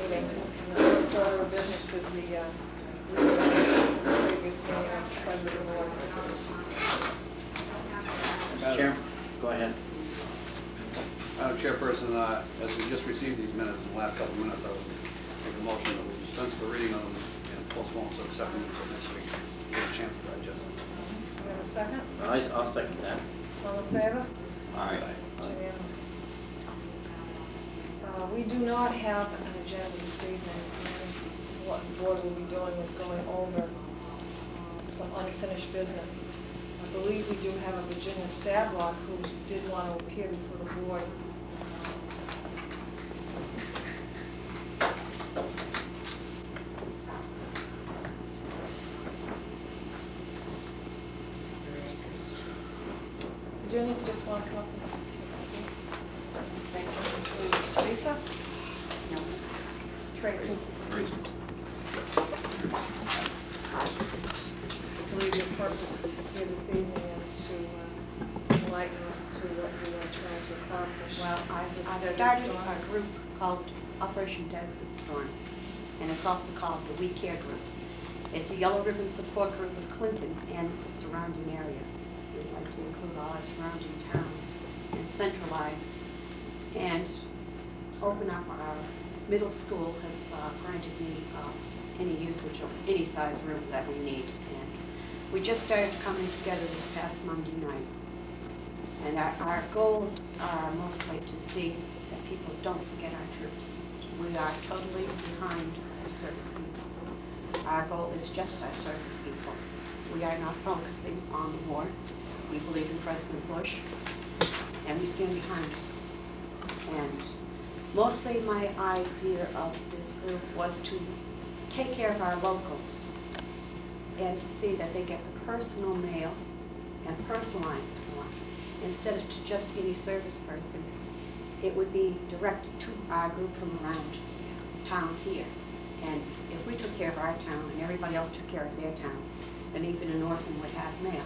meeting. And the first order of business is the minutes of the previous meeting. That's the pleasure of the board. Mr. Chair, go ahead. Madam Chairperson, as we just received these minutes in the last couple of minutes, I would make a motion that we dispense the reading of them and postpone so accepting them until next week. Get a chance to digest them. Do we have a second? I'll second that. All in favor? Aye. Unanimous. We do not have an agenda this evening. What the board will be doing is going over some unfinished business. I believe we do have a Virginia Sadlock who did want to appear before the board. Virginia, you just want to come up and take a seat? Thank you. Lisa? No. Tracy? I believe your purpose here this evening is to enlighten us to what you are trying to accomplish. Well, I've started a group called Operation Desert Storm, and it's also called the We Care Group. It's a yellow ribbon support group of Clinton and the surrounding area. We'd like to include all our surrounding towns and centralize and open up our middle school has granted me any usage of any size room that we need. And we just started coming together this past Monday night. And our goals are mostly to see that people don't forget our troops. We are totally behind the service people. Our goal is just our service people. We are not focusing on the war. We believe in President Bush, and we stand behind him. And mostly my idea of this group was to take care of our locals and to see that they get the personal mail and personalized form. Instead of to just any service person, it would be directed to our group from around towns here. And if we took care of our town and everybody else took care of their town, then even an orphan would have mail.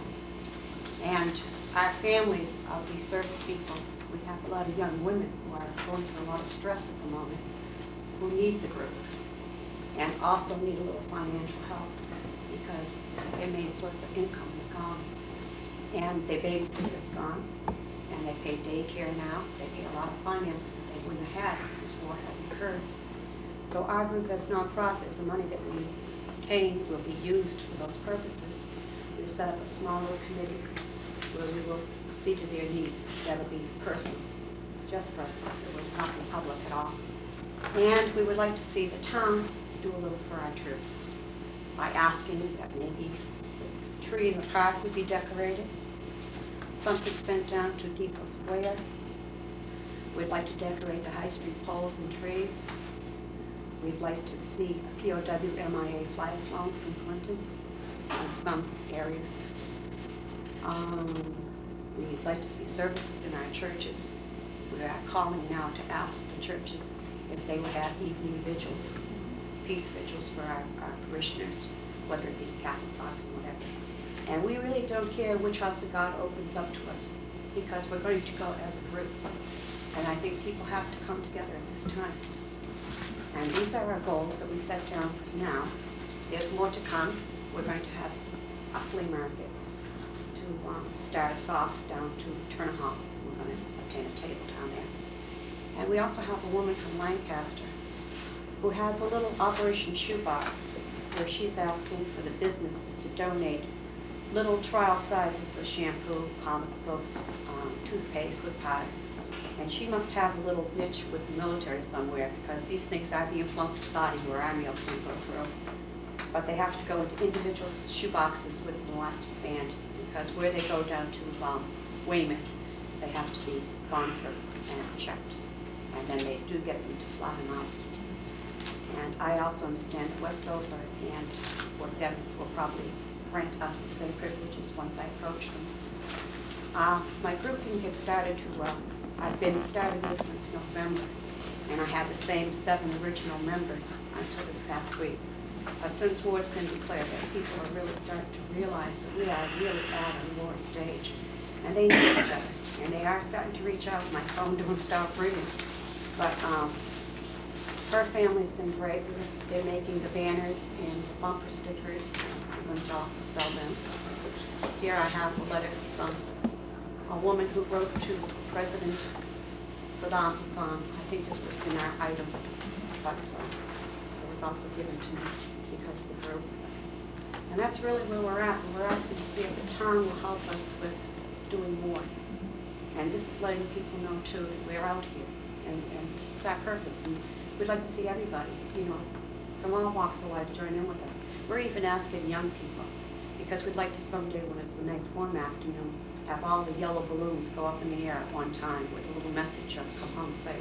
And our families of these service people, we have a lot of young women who are going through a lot of stress at the moment, who need the group, and also need a little financial help because their main source of income is gone. And their babysitter is gone, and they pay daycare now. They pay a lot of finances that they wouldn't have had if this war hadn't occurred. So our group as nonprofit, the money that we obtain will be used for those purposes. We've set up a small little committee where we will see to their needs. That'll be personal, just personal. It will not be public at all. And we would like to see the town do a little for our troops by asking that maybe the tree in the park would be decorated, something sent down to Depot Square. We'd like to decorate the High Street poles and trees. We'd like to see a POW MIA flag flown from Clinton in some area. We'd like to see services in our churches. We are calling now to ask the churches if they would have evening vigils, peace vigils for our parishioners, whether it be Catholic Mass or whatever. And we really don't care which house of God opens up to us because we're going to go as a group. And I think people have to come together at this time. And these are our goals that we set down for now. There's more to come. We're going to have a flea market to start us off down to Turner Hall. We're going to obtain a table down there. And we also have a woman from Lancaster who has a little Operation Shoebox where she's asking for the businesses to donate little trial sizes of shampoo, comic books, toothpaste with powder. And she must have a little niche with the military somewhere because these things are being flown to Saudi where our mail can't go through. But they have to go into individual shoeboxes with an elastic band because where they go down to Weymouth, they have to be gone through and checked. And then they do get them to fly them out. And I also understand that Westover and Fort Devens will probably grant us the same privileges once I approach them. My group didn't get started too well. I've been starting this since November, and I had the same 7 original members until this past week. But since war's been declared, that people are really starting to realize that we are really at a war stage, and they need each other, and they are starting to reach out. My phone don't stop ringing. But her family's been great. They're making the banners and the bumper stickers. We're going to also sell them. Here I have a letter from a woman who wrote to President Saddam Hussein. I think this was in our item, but it was also given to me because of the group. And that's really where we're at. And we're asking to see if the town will help us with doing more. And this is letting people know too that we're out here, and this is our purpose. And we'd like to see everybody, you know, from all walks of life join in with us. We're even asking young people, because we'd like to someday, when it's a nice warm afternoon, have all the yellow balloons go up in the air at one time with a little message of "Come home safe."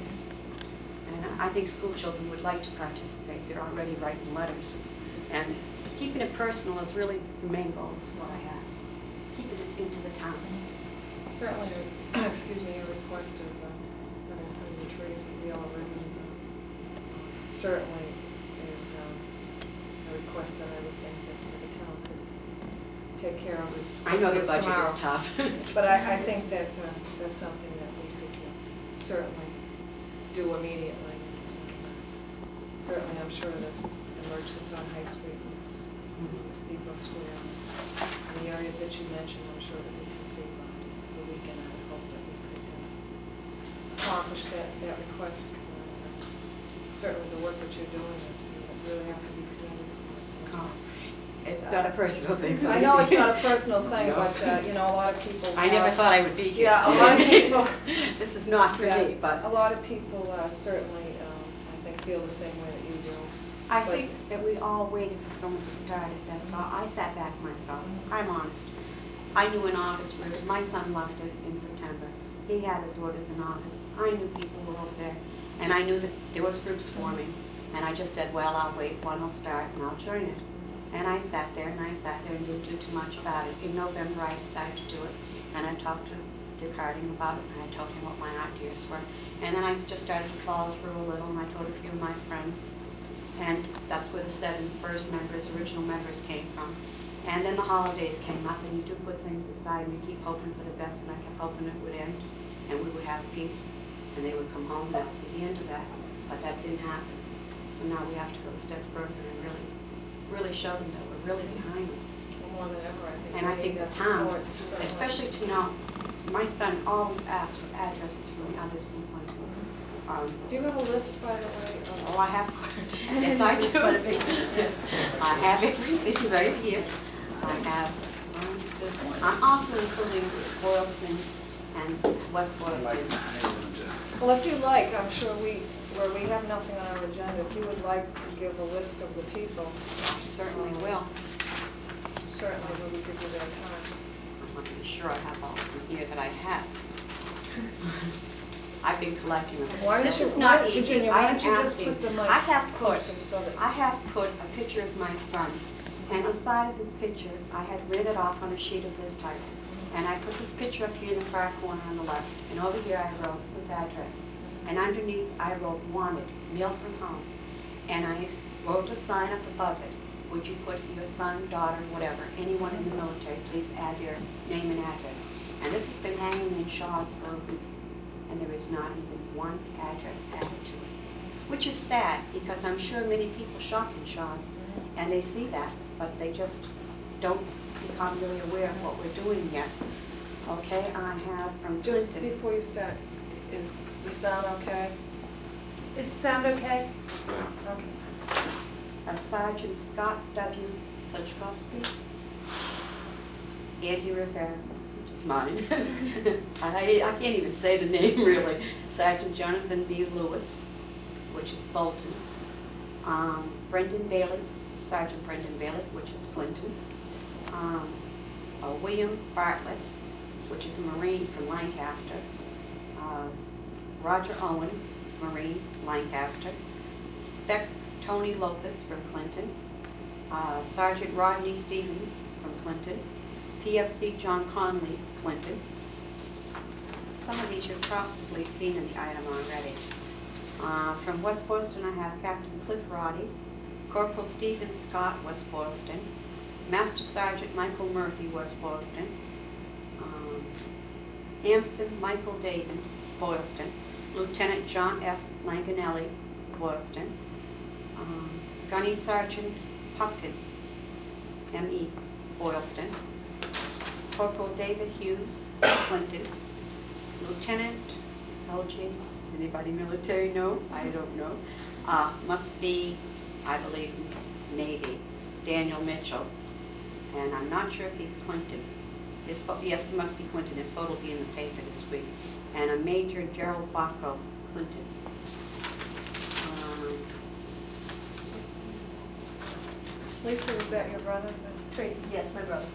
And I think school children would like to participate. They're already writing letters. And keeping it personal is really the main goal of what I have. Keeping it into the towns. Certainly, excuse me, your request of having some of the trees with the yellow ribbons certainly is a request that I would think that the town could take care of as I know the as budget tomorrow. is tough. But I think that that's something that we could certainly do immediately. Certainly, I'm sure that the merchants on High Street, Depot Square, and the areas that you mentioned, I'm sure that we can see the weekend. I would hope that we could accomplish that request. Certainly, the work that you're doing, you really have to be commended. Oh, it's not a personal thing. I know it's not a personal thing, No. but, you know, a lot of people. I never thought I would be here. Yeah, a lot of people. This is not for Yeah, me, but a lot of people certainly, I think, feel the same way that you do. I But- think that we all waited for someone to start it, that's all. I sat back myself, I'm honest. I knew in August, my son left it in September. He had his orders in August. I knew people were over there, and I knew that there was groups forming. And I just said, well, I'll wait, one will start, and I'll join it. And I sat there and didn't do too much about it. In November, I decided to do it, and I talked to Dick Harding about it, and I told him what my ideas were. And then I just started to follow through a little, and I told a few of my friends. And that's where the 7 first members, original members, came from. And then the holidays came up, and you do put things aside, and you keep hoping for the best, and I kept hoping it would end, and we would have peace, and they would come home at the end of that. But that didn't happen. So now we have to go a step further and really show them that we're really behind them. More than ever, I think. And I we think need the that towns, support, certainly. especially to know, my son always asks for addresses from the others we went to. Do you have a list, by the way? Oh, I have, yes, I do. I have everything right here. I have, I'm also including Boylston and West Boylston. Well, if you like, I'm sure where we have nothing on our agenda, if you would like to give a list of the people, I certainly will. certainly we could do that time. I want to be sure I have all of them here that I have. I've been collecting them. Why don't This you- is not why- easy. Virginia, why I am don't you just asking. put the mic I have put, closer so that- I have put a picture of my son, and on the side of this picture, I had written it off on a sheet of this type. And I put this picture up here in the far corner on the left, and over here I wrote his address. And underneath I wrote wanted, mail from home. And I wrote a sign up above it. Would you put your son, daughter, whatever, anyone in the military, please add their name and address. And this has been hanging in Shaw's for a week, and there is not even one address added to it. Which is sad, because I'm sure many people shop in Shaw's, and they see that, but they just don't become really aware of what we're doing yet. Okay, I have from Just Clinton. before you start, is the sound okay? Is the sound okay? Okay. Sergeant Scott W. Suchkowski, Andy Rivera, which is mine. I can't even say the name really. Sergeant Jonathan B. Lewis, which is Bolton. Brendan Bailey, Sergeant Brendan Bailey, which is Clinton. William Bartlett, which is a Marine from Lancaster. Roger Owens, Marine, Lancaster. Spec Tony Lopez from Clinton. Sergeant Rodney Stevens from Clinton. PFC John Conley, Clinton. Some of these you've possibly seen in the item already. From West Boylston, I have Captain Cliff Roddy, Corporal Stephen Scott, West Boylston, Master Sergeant Michael Murphy, West Boylston, Hampson Michael David, Boylston, Lieutenant John F. Langanelli, Boylston, Gunny Sergeant Pumpkin, M.E. Boylston, Corporal David Hughes, Clinton, Lieutenant L.G., anybody military know? I don't know. Must be, I believe, Navy, Daniel Mitchell, and I'm not sure if he's Clinton. Yes, he must be Clinton. His photo will be in the paper this week. And a Major Gerald Bacco, Clinton. Lisa, is that your brother? Tracy, yes, my brother.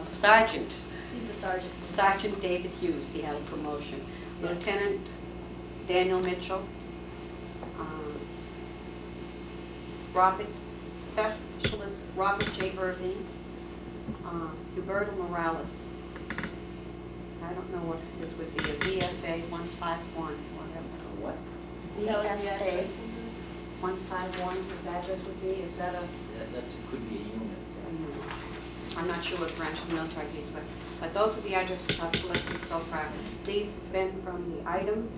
Sergeant. He's a sergeant. Sergeant David Hughes, he had a promotion. Lieutenant Daniel Mitchell. Robert Specialist Robert J. Irving. Huberto Morales. I don't know what this would be, a VFA 151, whatever. What? VFA 151, his address would be, is that a? Could be a unit. I'm not sure what branch of the military he is with, but those are the addresses I've collected so far. These have been from the item,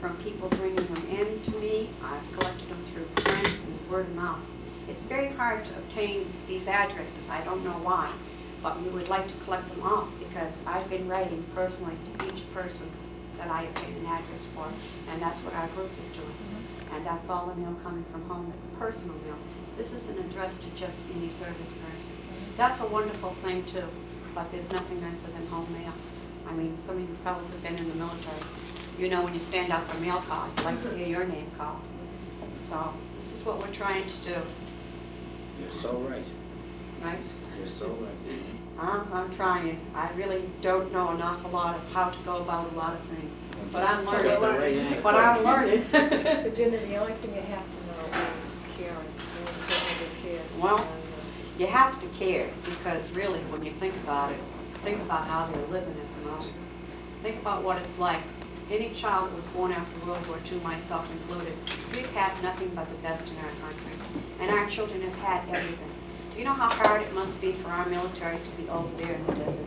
from people bringing them in to me. I've collected them through friends and word of mouth. It's very hard to obtain these addresses. I don't know why, but we would like to collect them all because I've been writing personally to each person that I obtain an address for, and that's what our group is doing. And that's all the mail coming from home. It's personal mail. This isn't addressed to just any service person. That's a wonderful thing too, but there's nothing nicer than home mail. I mean, some of you fellows have been in the military. You know when you stand out for mail call, you like to hear your name called. So this is what we're trying to do, You're so right. right? You're so right. I'm trying. I really don't know an awful lot of how to go about a lot of things, but I'm learning. But I'm learning. Virginia, the only thing you have to know is caring. You certainly care. Well, And, you have to care because really, when you think about it, think about how they're living at the moment. Think about what it's like. Any child that was born after World War II, myself included, we've had nothing but the best in our country. And our children have had everything. Do you know how hard it must be for our military to be over there in the desert?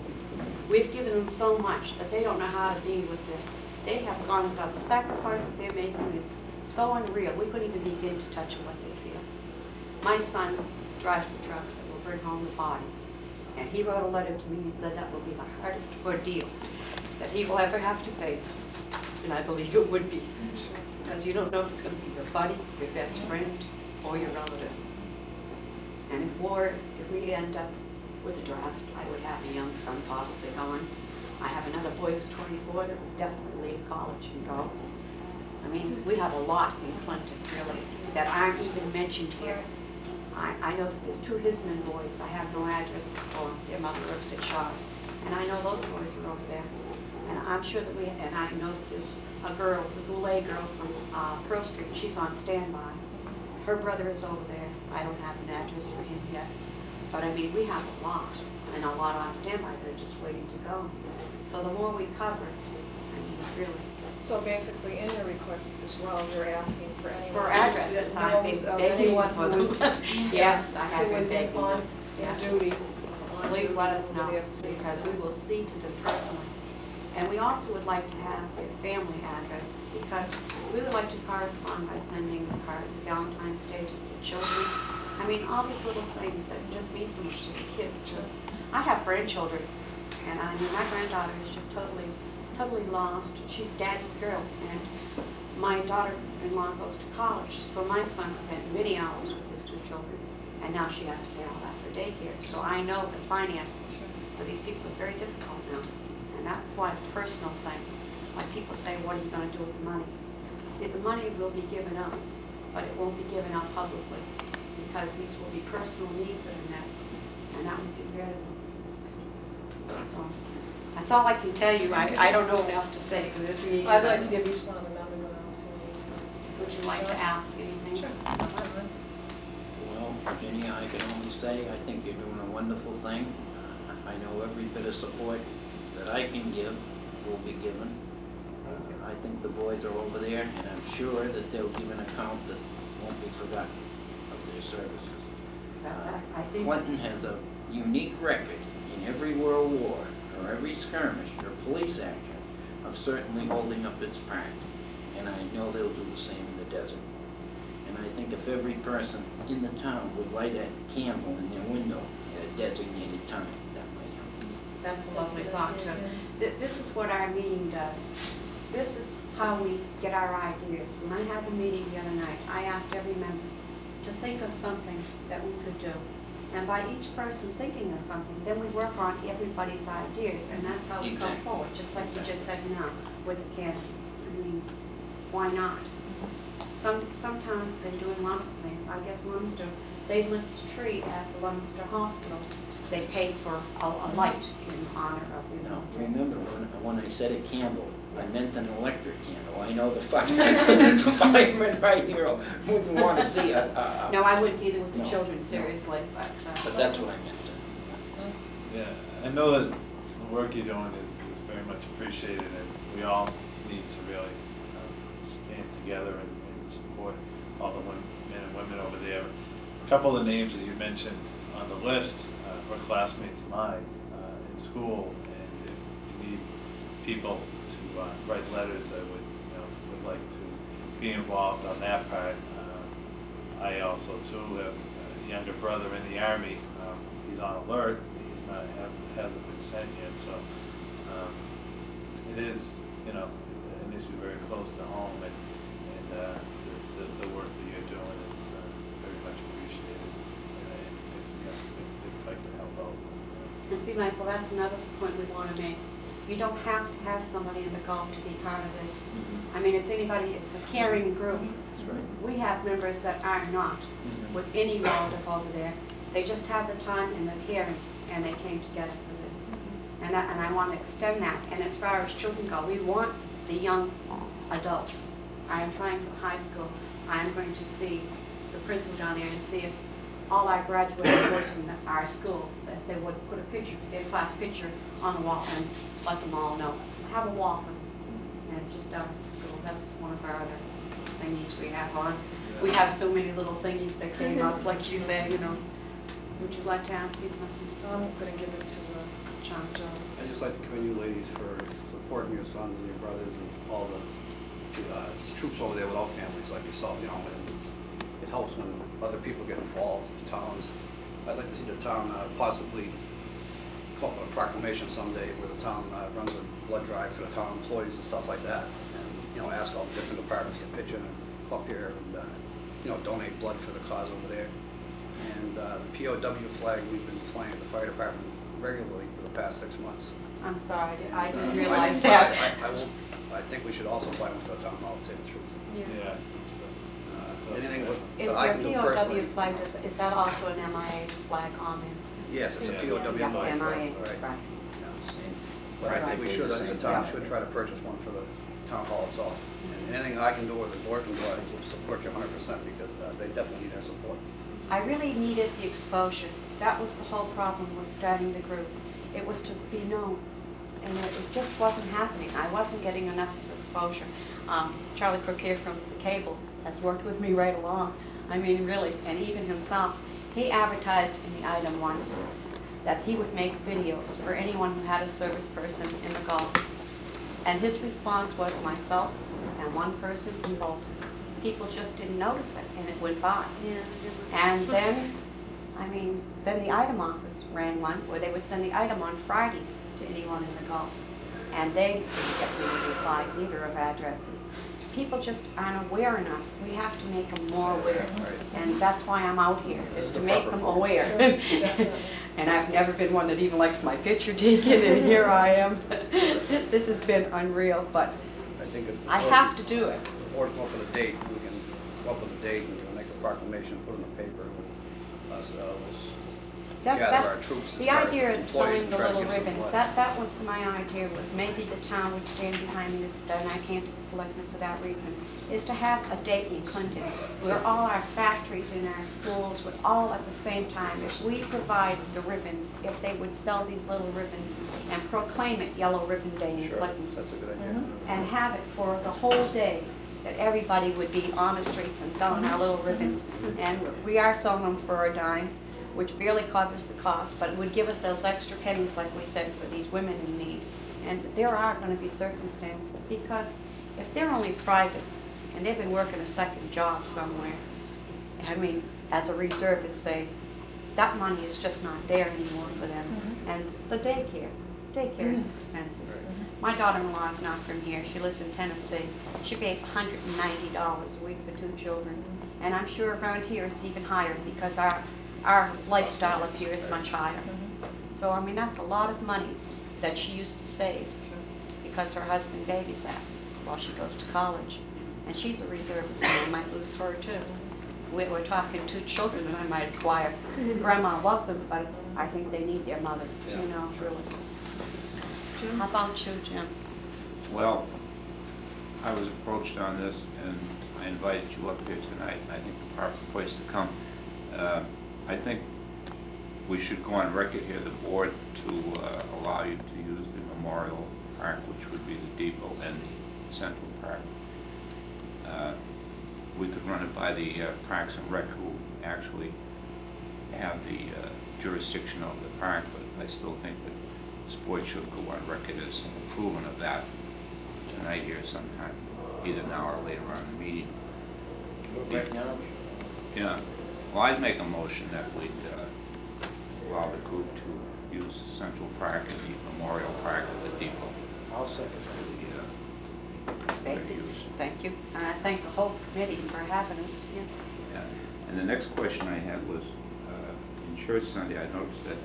We've given them so much that they don't know how to be with this. They have gone about the sacrifice that they're making is so unreal. We couldn't even begin to touch what they feel. My son drives the trucks that will bring home the bodies. And he wrote a letter to me and said that will be the hardest ordeal that he will ever have to face. And I believe it would be. Because you don't know if it's going to be your buddy, your best friend, or your relative. And if we end up with a draft, I would have a young son possibly going. I have another boy who's 24 that will definitely leave college and go. I mean, we have a lot in Clinton, really, that aren't even mentioned here. I know that there's 2 Hisman boys. I have no addresses for them. Their mother works at Shaw's. And I know those boys are over there. And I'm sure that and I know that there's a girl, the Goulet girl from Pearl Street. She's on standby. Her brother is over there. I don't have an address for him yet. But I mean, we have a lot, and a lot on standby. They're just waiting to go. So the more we cover, I mean, really. So basically, in your request as well, you're asking for anyone. For addresses, I've been begging anyone for who them. was, Yes, I have who been was begging on them. Yes. duty. Please let us know, because we will see to them personally. And we also would like to have their family addresses, because we would like to correspond by sending the cards of Valentine's Day to the children. I mean, all these little things that just mean so much to the kids, too. I have grandchildren, and I mean, my granddaughter is just totally lost. She's daddy's girl, and my daughter-in-law goes to college, so my son spent many hours with his 2 children, and now she has to pay all that for daycare. So I know the finances for these people are very difficult now, and that's why a personal thing. Like people say, what are you going to do with the money? See, the money will be given up, but it won't be given up publicly, because these will be personal needs that are met, and that would be very. So that's all I can tell you. I don't know what else to say for this meeting. I'd like to give each one of the members an opportunity. Would you like to ask anything? Sure. Well, Virginia, I can only say I think you're doing a wonderful thing. I know every bit of support that I can give will be given. I think the boys are over there, and I'm sure that they'll give an account that won't be forgotten of their services. I think Clinton has a unique record in every world war, or every skirmish, or police action, of certainly holding up its part. And I know they'll do the same in the desert. And I think if every person in the town would light a candle in their window at a designated time, that might help. That's a lovely thought, too. This is what our meeting does. This is how we get our ideas. When I had the meeting the other night, I asked every member to think of something that we could do. And by each person thinking of something, then we work on everybody's ideas, and that's how we go Exactly. forward, just like you just said now, with the candle. I mean, why not? Some towns have been doing lots of things. I guess Leominster, they lit the tree at the Leominster Hospital. They paid for a light in honor of, you know. Now, remember, when I said a candle, I meant an electric candle. I know the firemen right here wouldn't want to see a... No, I wouldn't either with the No, children, no. seriously, But that's what I meant. Yeah, I know that the work you're doing is very much appreciated, and we all need to really stand together and support all the men and women over there. A couple of the names that you mentioned on the list were classmates of mine in school, and if you need people to write letters that would like to be involved on that part. I also too have a younger brother in the Army. He's on alert. Hasn't been sent yet, so it is, an issue very close to home, and the work that you're doing is very much appreciated. And if I can help out. And see, Michael, that's another point we want to make. You don't have to have somebody in the Gulf to be part of this. Mhm. I mean, it's a caring group. That's right. We have members that are not with any relative over there. They just have the time and the caring, and they came together for this. And I want to extend that. And as far as children go, we want the young adults. I am trying for high school. I am going to see the principal down there and see if all our graduating boys from our school, that they would put a picture, their class picture on the wall and let them all know. Have a wall for them, and just down at the school. That's one of our other thingies we have on. We have so many little thingies that came up, like you say, Would you like to ask me something? I'm going to give it to John. I'd just like to commend you ladies for supporting your sons and your brothers and all the troops over there without families like yourself, and it helps when other people get involved in towns. I'd like to see the town possibly come up with a proclamation someday where the town runs a blood drive for the town employees and stuff like that, and ask all the different departments to pitch in and come up here and donate blood for the cause over there. And the POW flag we've been flying at the fire department regularly for the past 6 months. I'm sorry, I didn't realize that. I think we should also fly one for the town hall, to tell you the truth. Yeah. Anything Is that I there can do POW personally. flag, is that also an MIA flag on there? Yes, it's a Yeah. POW Yeah, flag. MIA, Right. right. Yeah. But I think we should, I think the town should try to purchase one for the town hall itself. And anything I can do or the board can do, I will support you 100% because they definitely need our support. I really needed the exposure. That was the whole problem with starting the group. It was to be known, and it just wasn't happening. I wasn't getting enough exposure. Charlie Croquier from the cable has worked with me right along. I mean, really, and even himself. He advertised in the item once that he would make videos for anyone who had a service person in the Gulf. And his response was myself and one person from Bolton. People just didn't notice it, and it went by. And then, then the item office ran one where they would send the item on Fridays to anyone in the Gulf. And they didn't get many replies either of addresses. People just aren't aware enough. We have to make them more aware. And that's why I'm out here, is to make them aware. And I've never been one that even likes my picture taken, and here I am. This has been unreal, but I think if the I board- have to do it. the board come up with a date, we can come up with a date and make a proclamation, put it in the paper. Gather our That's troops and the start idea of employees selling and the try to little get some ribbons. blood. That was my idea, was maybe the town would stand behind me, then I came to the selectmen for that reason, is to have a date in Clinton where all our factories and our schools would all at the same time, if we provide the ribbons, if they would sell these little ribbons and proclaim it Yellow Ribbon Day in Sure, Clinton, that's a good idea. and have it for the whole day, that everybody would be on the streets and selling our little ribbons. And we are selling them for a dime, which barely covers the cost, but it would give us those extra pennies, like we said, for these women in need. And there are going to be circumstances, because if they're only privates and they've been working a second job somewhere, I mean, as a reservist, say, that money is just not there anymore for them. Mhm. And the daycare is expensive. My daughter-in-law is not from here, she lives in Tennessee. She pays $190 a week for 2 children. And I'm sure around here it's even higher because our lifestyle up here is much higher. So, I mean, that's a lot of money that she used to save because her husband babysat while she goes to college. And she's a reservist, and I might lose her too. We're talking 2 children, and I might acquire. Grandma loves them, but I think they need their mother, you know, really. How about you, Jim? Well, I was approached on this, and I invited you up here tonight. I think the proper place to come. I think we should go on record here, the board, to allow you to use the Memorial Park, which would be the depot, and the Central Park. We could run it by the Parks and Rec, who actually have the jurisdiction over the park, but I still think that this board should go on record as approving of that tonight here sometime, either now or later on in the meeting. Right now, Yeah, well, I'd make a motion that we'd allow the group to use Central Park and the Memorial Park at the depot. I'll second Thank you. Thank you. And I thank the whole committee for having us here. Yeah. And the next question I had was, in church Sunday, I noticed that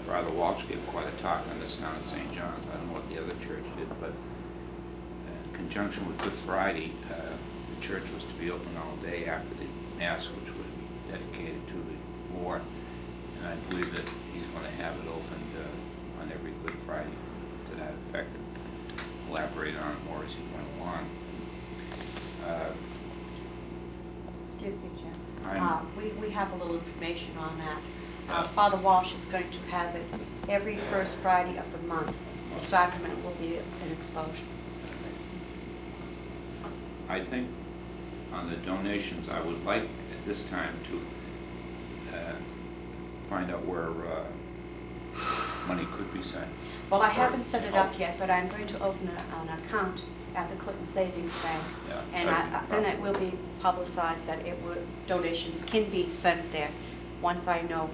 Father Walsh gave quite a talk on this down at St. John's. I don't know what the other church did, but in conjunction with Good Friday, the church was to be open all day after the Mass, which was dedicated to the war. And I believe that he's going to have it opened on every Good Friday to that effect, and elaborate on it more as he went along. Excuse me, Jim. I'm- We have a little information on that. Father Walsh is going to have it every first Friday of the month. The sacrament will be an exposure. I think on the donations, I would like at this time to find out where money could be sent. Well, I haven't set it up yet, but I'm going to open an account at the Clinton Savings Bank. Yeah, And then it will be publicized that donations can be sent there once I know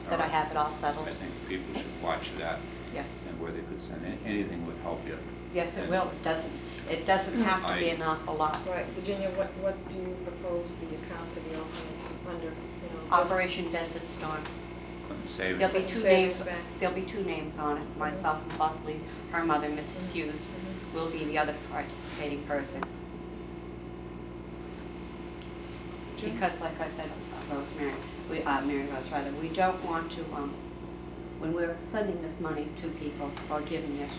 that I have it all settled. I think people should watch that Yes. and where they could send anything would help you. Yes, it will. It doesn't have to be I- an awful lot. Right, Virginia, what do you propose the account to be opened under, you know? just- Operation Desert Storm. Couldn't save There'll be it. two Savings names, Bank. there'll be 2 names on it, myself and possibly her mother, Mrs. Hughes, will be the other participating person. Jim? Because like I said, Rosemary, Mary Rose rather, we don't want to, when we're sending this money to people or giving it,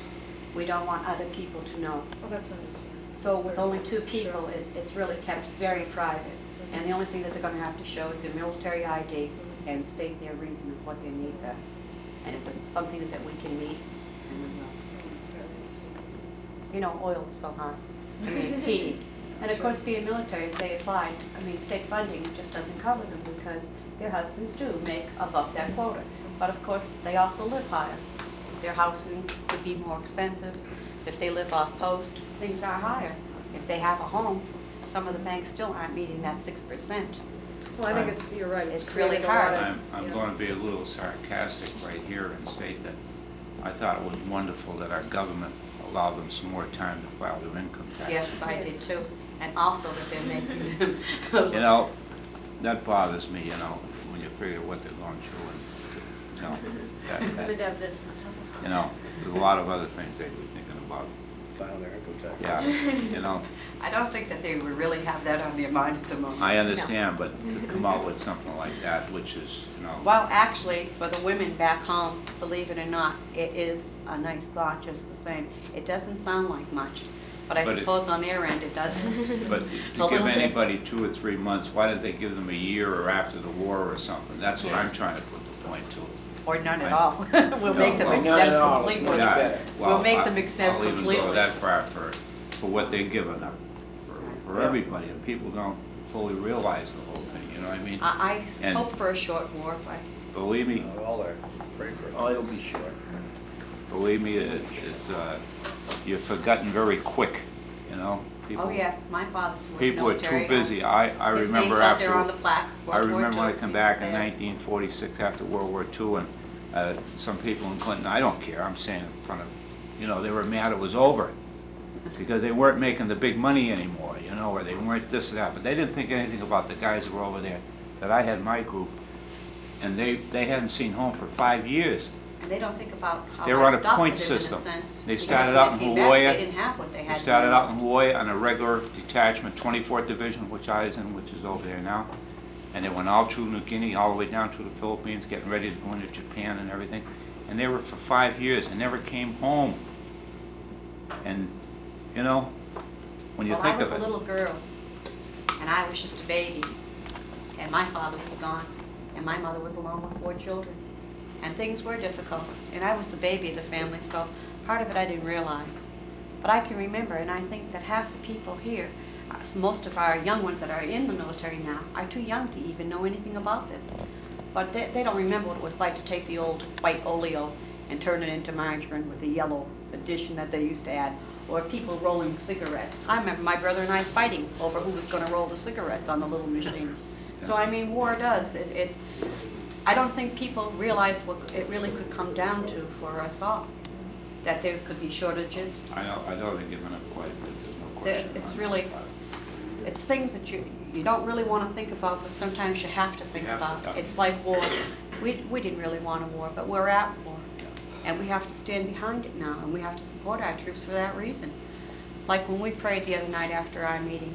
we don't want other people to know. Oh, that's understandable. So with only 2 Sure. people, it's really kept very private. And the only thing that they're going to have to show is their military ID and state their reason of what their needs are. And if it's something that we can meet, then we will. That's very understandable. You know, oil is so high, I mean, heating. And of Sure. course, being military, if they apply, I mean, state funding just doesn't cover them because their husbands do make above that quota. But of course, they also live higher. Their housing would be more expensive. If they live off post, things are higher. If they have a home, some of the banks still aren't meeting that 6%. Well, I think you're right. It's really created a lot hard. of- I'm yeah. going to be a little sarcastic right here and state that I thought it was wonderful that our government allowed them some more time to file their income tax. Yes, I did too. And also that they're making them. You know, that bothers me, you know, when you figure what they're going through and, you know, They'd have this. you know, there's a lot of other things they'd be thinking about. File their income tax. Yeah, you know, I don't think that they would really have that on their mind at the moment. I understand, but to come out with something like that, which is, you know. Well, actually, for the women back home, believe it or not, it is a nice thought just the same. It doesn't sound like much, but I But it- suppose on their end it does. But A to little give bit. anybody 2 or 3 months, why did they give them a year or after the war or something? That's what I'm trying to put the point to. Or none at Right. all. We'll make them well, none exempt at all is completely. much better. We'll make them exempt I'll even completely. go that far for what they're giving up, for Yeah. everybody, and people don't fully realize the whole thing, you know what I mean? I And- hope for a short war, but Believe me, All there, pray for it. Oh, it'll be short. believe me, you're forgotten very quick, you know? People, Oh, yes, my father's was people were military. too busy. I His remember name's out there after, on the plaque. I World War remember when I II, come he back was in there. 1946 after World War II, and some people in Clinton, I don't care, I'm saying in front of, they were mad it was over, because they weren't making the big money anymore, or they weren't this and that, but they didn't think anything about the guys that were over there, that I had in my group, and they hadn't seen home for 5 years. And they don't think about how They were on life a stopped point for them, system. in a sense. They Because started when out in they came back, Hawaii. They didn't have what they had. We started now. out in Hawaii on a regular detachment, 24th Division, which I was in, which is over there now. And they went all through New Guinea, all the way down through the Philippines, getting ready to go into Japan and everything. And they were for 5 years and never came home. And, when you Well, think I was of a it. little girl, and I was just a baby, and my father was gone, and my mother was alone with 4 children. And things were difficult, and I was the baby of the family, so part of it I didn't realize. But I can remember, and I think that half the people here, most of our young ones that are in the military now, are too young to even know anything about this. But they don't remember what it was like to take the old white oleo and turn it into margarine with the yellow addition that they used to add, or people rolling cigarettes. I remember my brother and I fighting over who was going to roll the cigarettes on the little machine. So I mean, war does. I don't think people realize what it really could come down to for us all. That there could be shortages. I know they're giving up quite a bit, there's no question. It's really, it's things that you don't really want to think about, but sometimes you have to think You have to, about. yeah. It's like war. We didn't really want a war, but we're at war. And we have to stand behind it now, and we have to support our troops for that reason. Like when we prayed the other night after our meeting,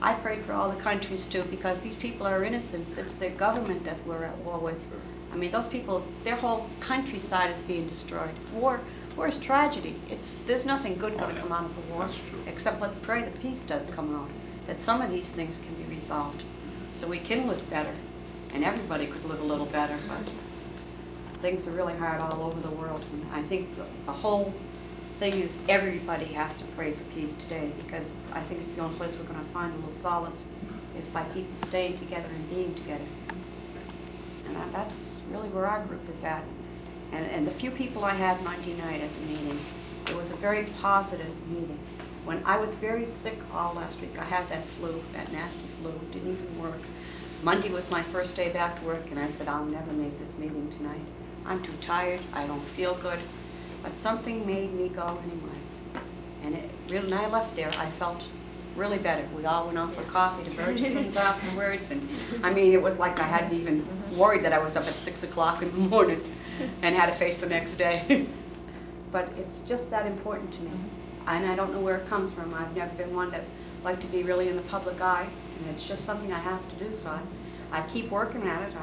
I prayed for all the countries too, because these people are innocents. It's their government that we're at war with. I mean, those people, their whole countryside is being destroyed. War is tragedy. There's nothing good going to come out of the war. That's true. Except let's pray that peace does come out, that some of these things can be resolved, so we can live better, and everybody could live a little better. But things are really hard all over the world, and I think the whole thing is everybody has to pray for peace today, because I think it's the only place we're going to find a little solace is by people staying together and being together. And that's really where our group is at. And the few people I had Monday night at the meeting, it was a very positive meeting. When I was very sick all last week, I had that flu, that nasty flu, didn't even work. Monday was my first day back to work, and I said, I'll never make this meeting tonight. I'm too tired, I don't feel good. But something made me go anyways. And when I left there, I felt really better. We all went out for coffee to Burgesson's afterwards, and I mean, it was like I hadn't even worried that I was up at 6 o'clock in the morning and had to face the next day. But it's just that important to me. And I don't know where it comes from. I've never been one that liked to be really in the public eye, and it's just something I have to do, so I keep working at it.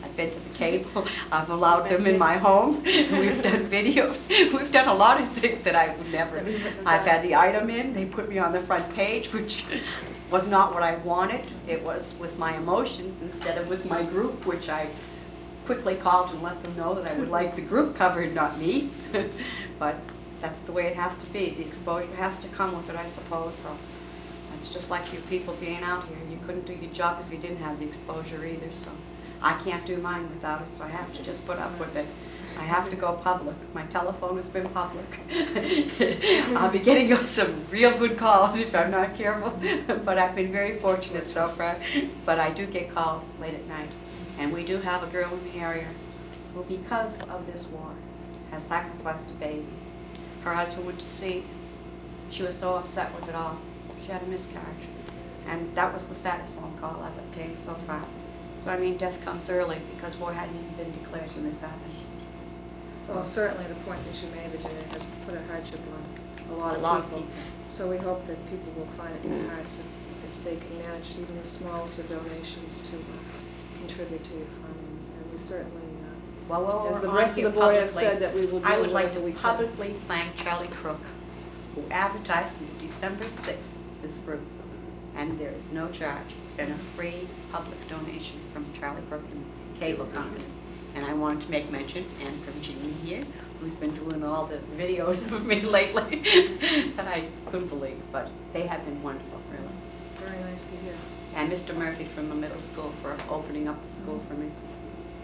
I've been to the cable, I've allowed them in my home, we've done videos, we've done a lot of things that I would never. I've had the item in, they put me on the front page, which was not what I wanted. It was with my emotions instead of with my group, which I quickly called and let them know that I would like the group covered, not me. But that's the way it has to be. The exposure has to come with it, I suppose. So it's just like you people being out here. You couldn't do your job if you didn't have the exposure either. So I can't do mine without it, so I have to just put up with it. I have to go public. My telephone has been public. I'll be getting some real good calls if I'm not careful, but I've been very fortunate so far. But I do get calls late at night, and we do have a girl in the area who, because of this war, has sacrificed a baby. Her husband went to sea. She was so upset with it all. She had a miscarriage, and that was the saddest phone call I've obtained so far. So I mean, death comes early because war hadn't even been declared when this happened. Well, certainly the point that you made, Virginia, has put a hardship on a lot of people. So we hope that people will find it in their hearts if they can manage even the smallest of donations to contribute to your fund. And we certainly, Well, as the we're rest of the on board here has said, that we will do I would like whatever to we can. publicly thank Charlie Crook, who advertised since December 6th this group, and there is no charge. It's been a free public donation from Charlie Crook and Cable Company. And I wanted to make mention, and from Jeannie here, who's been doing all the videos of me lately, that I couldn't believe, but they have been wonderful, really. It's very nice to hear. And Mr. Murphy from the middle school for opening up the school for me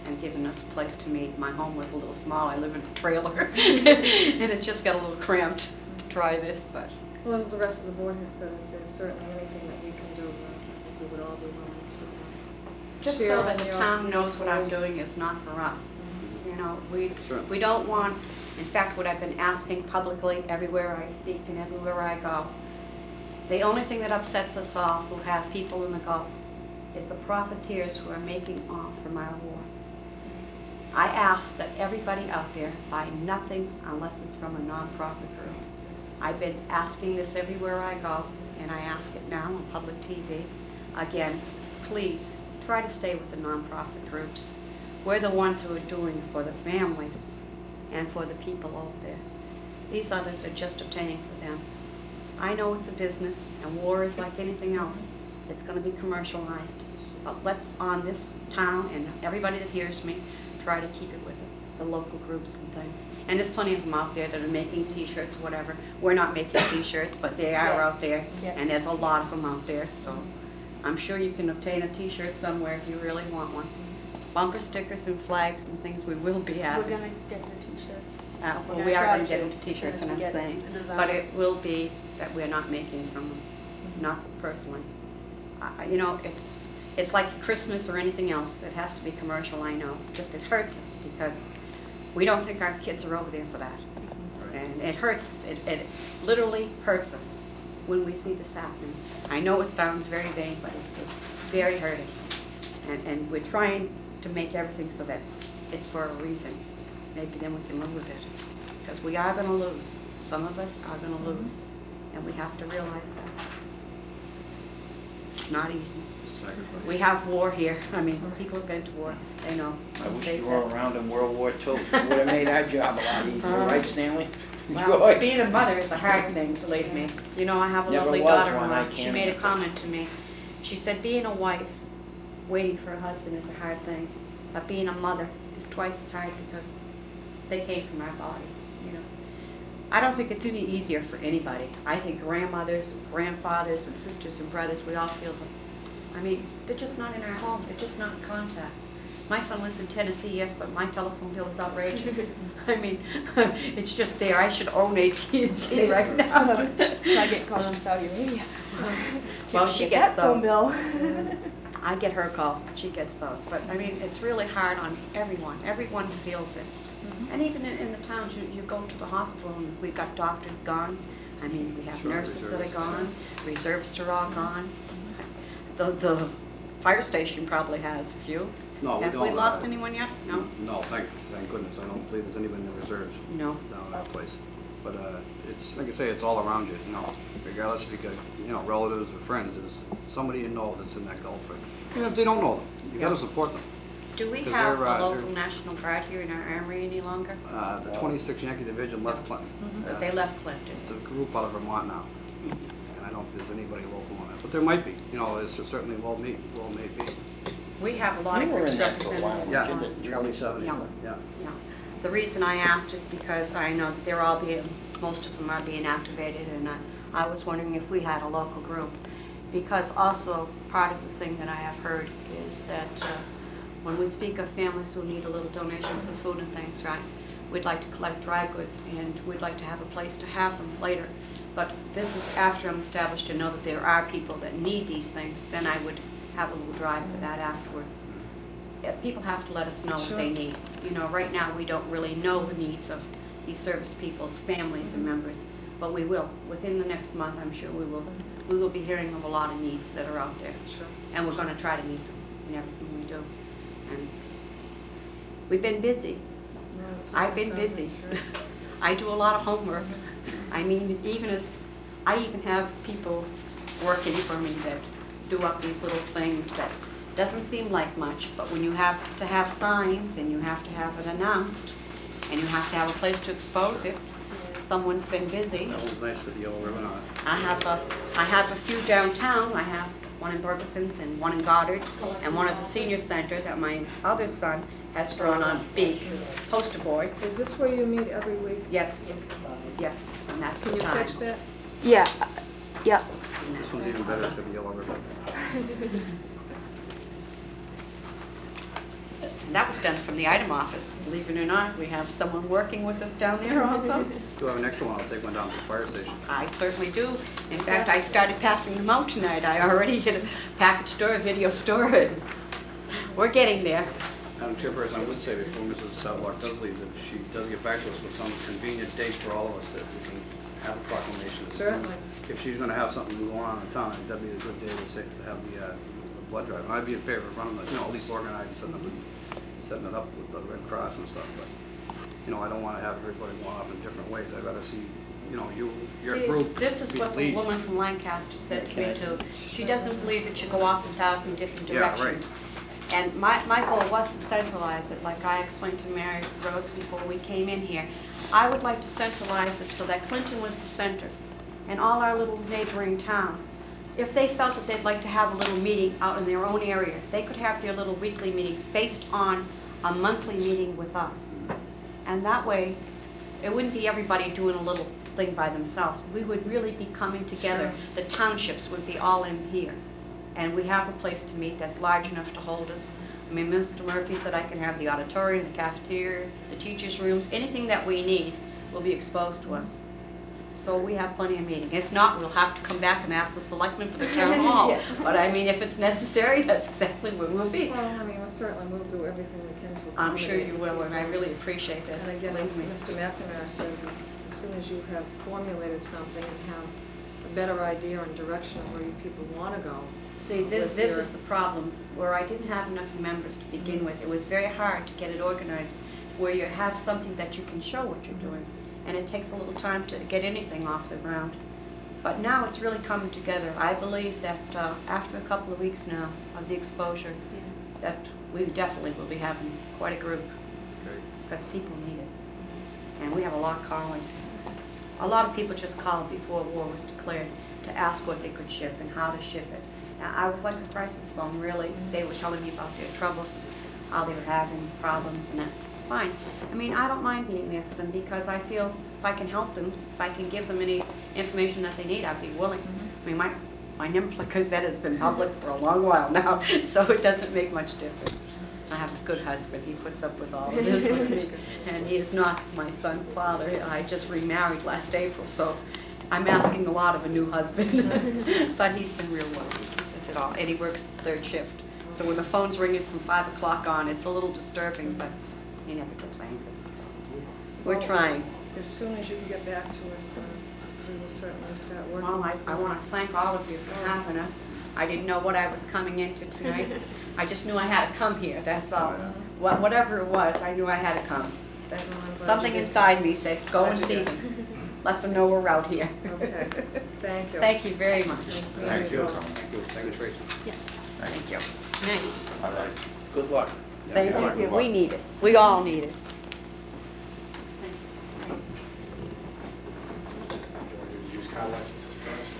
and giving us a place to meet. My home was a little small. I live in a trailer, and it just got a little cramped to try this, but Well, as the rest of the board has said, if there's certainly anything that we can do, I think we would all be willing to. Just share so that in the your town knows what I'm goals. doing is not for us. Mhm. You know, Sure. we don't want, in fact, what I've been asking publicly everywhere I speak and everywhere I go, the only thing that upsets us all who have people in the Gulf is the profiteers who are making off from our war. I ask that everybody out there buy nothing unless it's from a nonprofit group. I've been asking this everywhere I go, and I ask it now on public TV. Again, please, try to stay with the nonprofit groups. We're the ones who are doing for the families and for the people out there. These others are just obtaining for them. I know it's a business, and war is like anything else. It's going to be commercialized. But let's, on this town and everybody that hears me, try to keep it with the local groups and things. And there's plenty of them out there that are making T-shirts, whatever. We're not making T-shirts, but they are Yeah. out there, Yeah. and there's a lot of them out there. So I'm sure you can obtain a T-shirt somewhere if you really want one. Bumper stickers and flags and things we will be We're having. gonna get the T-shirts. Well, We're we are try going to get to, into as soon T-shirts, as and we I'm get saying, the design. but it will be that we're not making from them, not personally. You know, it's like Christmas or anything else. It has to be commercial, I know. Just it hurts us because we don't think our kids are over there for that. And it hurts us. It literally hurts us when we see this happening. I know it sounds very vain, but it's very hurting. And we're trying to make everything so that it's for a reason. Maybe then we can live with it. Because we are going to lose. Some of us are going to lose. And we have to realize that. It's not easy. It's a sacrifice. We have war here. I mean, people have been to war. They know. I wish They you were said- around in World War II. Would have made our job a lot easier, right, Stanley? Well, Good. being a mother is a hard thing, believe me. You know, I have a Never lovely was daughter. one, I She can't made a answer. comment to me. She said, being a wife, waiting for a husband is a hard thing. But being a mother is twice as hard because they came from our body, you know. I don't think it's any easier for anybody. I think grandmothers, grandfathers, and sisters and brothers, we all feel them. I mean, they're just not in our home. They're just not in contact. My son lives in Tennessee, yes, but my telephone bill is outrageous. I mean, it's just there. I should own AT&T right now. I get calls from Saudi Arabia. Well, she Get gets that phone those. bill. I get her calls, but she gets those. But I mean, it's really hard on everyone. Everyone feels it. And even in the towns, you go to the hospital and we've got doctors gone. I mean, we have Sure, nurses that are reservists. gone, reservists are all gone. The fire station probably has a few. No, we Have we don't, lost anyone yet? No? No, thank goodness. I don't believe there's anybody in the reserves No. down in that place. But it's, like I say, it's all around you, you know, regardless if you got, you know, relatives or friends, there's somebody you know that's in that Gulf. Even if they don't know them, you gotta Yeah. support them. Do we 'Cause have they're, a local they're- National Guard here in our armory any longer? The 26th Yankee Division left Clinton. But they left Clinton. It's a group out of Vermont now, and I don't think there's anybody local on it, but there might be, you know, it's certainly well may be. We have a lot of You were groups in that for a while, represented. Yeah, didn't you? early 70s, Yeah. yeah. Yeah. The reason I asked is because I know that they're all being, most of them are being activated, and I was wondering if we had a local group. Because also, part of the thing that I have heard is that when we speak of families who need a little donations of food and things, right, we'd like to collect dry goods, and we'd like to have a place to have them later. But this is after I'm established to know that there are people that need these things, then I would have a little drive for that afterwards. Yeah, people have to let us know what they Sure. need. You know, right now, we don't really know the needs of these service people's families and members, but we will. Within the next month, I'm sure we will be hearing of a lot of needs that are out there. Sure. And we're going to try to meet them in everything we do. And we've been busy. No, it's I've been sounds busy. like- sure. I do a lot of homework. I mean, I even have people working for me that do up these little things that doesn't seem like much, but when you have to have signs and you have to have it announced and you have to have a place to expose it, someone's been busy. That was nice with the yellow ribbon on it. I have a few downtown. I have one in Bergeson's and one in Goddard's and one at the senior center that my other son has drawn on big poster board. Is this where you meet every week? Yes, yes, and that's the Can you time. catch that? Yeah, yeah. And This that's one's the even time. better, it's got the yellow ribbon. And that was done from the item office. believe it or not, we have someone working with us down there also. Do you have an extra one? I'll take one down to the fire station. I certainly do. In fact, I started passing them out tonight. I already hit a package store, a video store, and we're getting there. Madam Chairperson, I would say before Mrs. Southwark does leave, that she does get back to us with some convenient date for all of us that we can have a proclamation. Certainly. If she's gonna have something going on in town, that'd be a good day to have the blood drive. And I'd be in favor of running, at least organizing, setting it up with the Red Cross and stuff, but, I don't wanna have everybody going off in different ways. I'd rather see, your See, group this is be what the lead. woman from Lancaster said to me too. She doesn't believe it should go off 1,000 different Yeah, right. directions. And my goal was to centralize it, like I explained to Mary Rose before we came in here. I would like to centralize it so that Clinton was the center, and all our little neighboring towns. If they felt that they'd like to have a little meeting out in their own area, they could have their little weekly meetings based on a monthly meeting with us. And that way, it wouldn't be everybody doing a little thing by themselves. We would really be coming together. Sure. The townships would be all in here. And we have a place to meet that's large enough to hold us. I mean, Mr. Murphy said I can have the auditorium, the cafeteria, the teachers' rooms, anything that we need will be exposed to us. So we have plenty of meeting. If not, we'll have to come back and ask the selectmen for the town hall. Yeah. But I mean, if it's necessary, that's exactly where we'll be. Well, I mean, we'll do everything we can to accommodate. I'm sure you will, and I really appreciate this. And again, as Believe me. Mr. McNamara says, as soon as you have formulated something and have a better idea and direction of where you people want to go. See, this is the problem, where I didn't have enough members to begin with. It was very hard to get it organized, where you have something that you can show what you're doing. And it takes a little time to get anything off the ground. But now it's really coming together. I believe that after a couple of weeks now of the exposure, that we definitely will be having quite a group, because people need it. And we have a lot calling. A lot of people just called before war was declared to ask what they could ship and how to ship it. Now, I was like a crisis phone, really. They were telling me about their troubles, and how they were having problems, and that's fine. I mean, I don't mind being there for them, because I feel if I can help them, if I can give them any information that they need, I'd be willing. I mean, my number, because that has been public for a long while now, so it doesn't make much difference. I have a good husband. He puts up with all of this with me, and he is not my son's father. I just remarried last April, so I'm asking a lot of a new husband. But he's been real well with it all, and he works third shift. So when the phone's ringing from 5 o'clock on, it's a little disturbing, but he never gets angry. We're Well, trying. As soon as you can get back to us, we will certainly start working. Well, I want to thank all of you for having us. I didn't know what I was coming into tonight. I just knew I had to come here, that's all. Whatever it was, I knew I had to come. Well, I'm glad Something you did. inside me said, go Glad and you see did. them. Let them know we're out here. Okay, thank you. Thank you very much. Nice meeting Thank you. all. Thank you. Thank you, Tracy. Thank you. All right. Good luck. Thank Yeah, you. good We luck. need it. We all need it. Use car licenses first.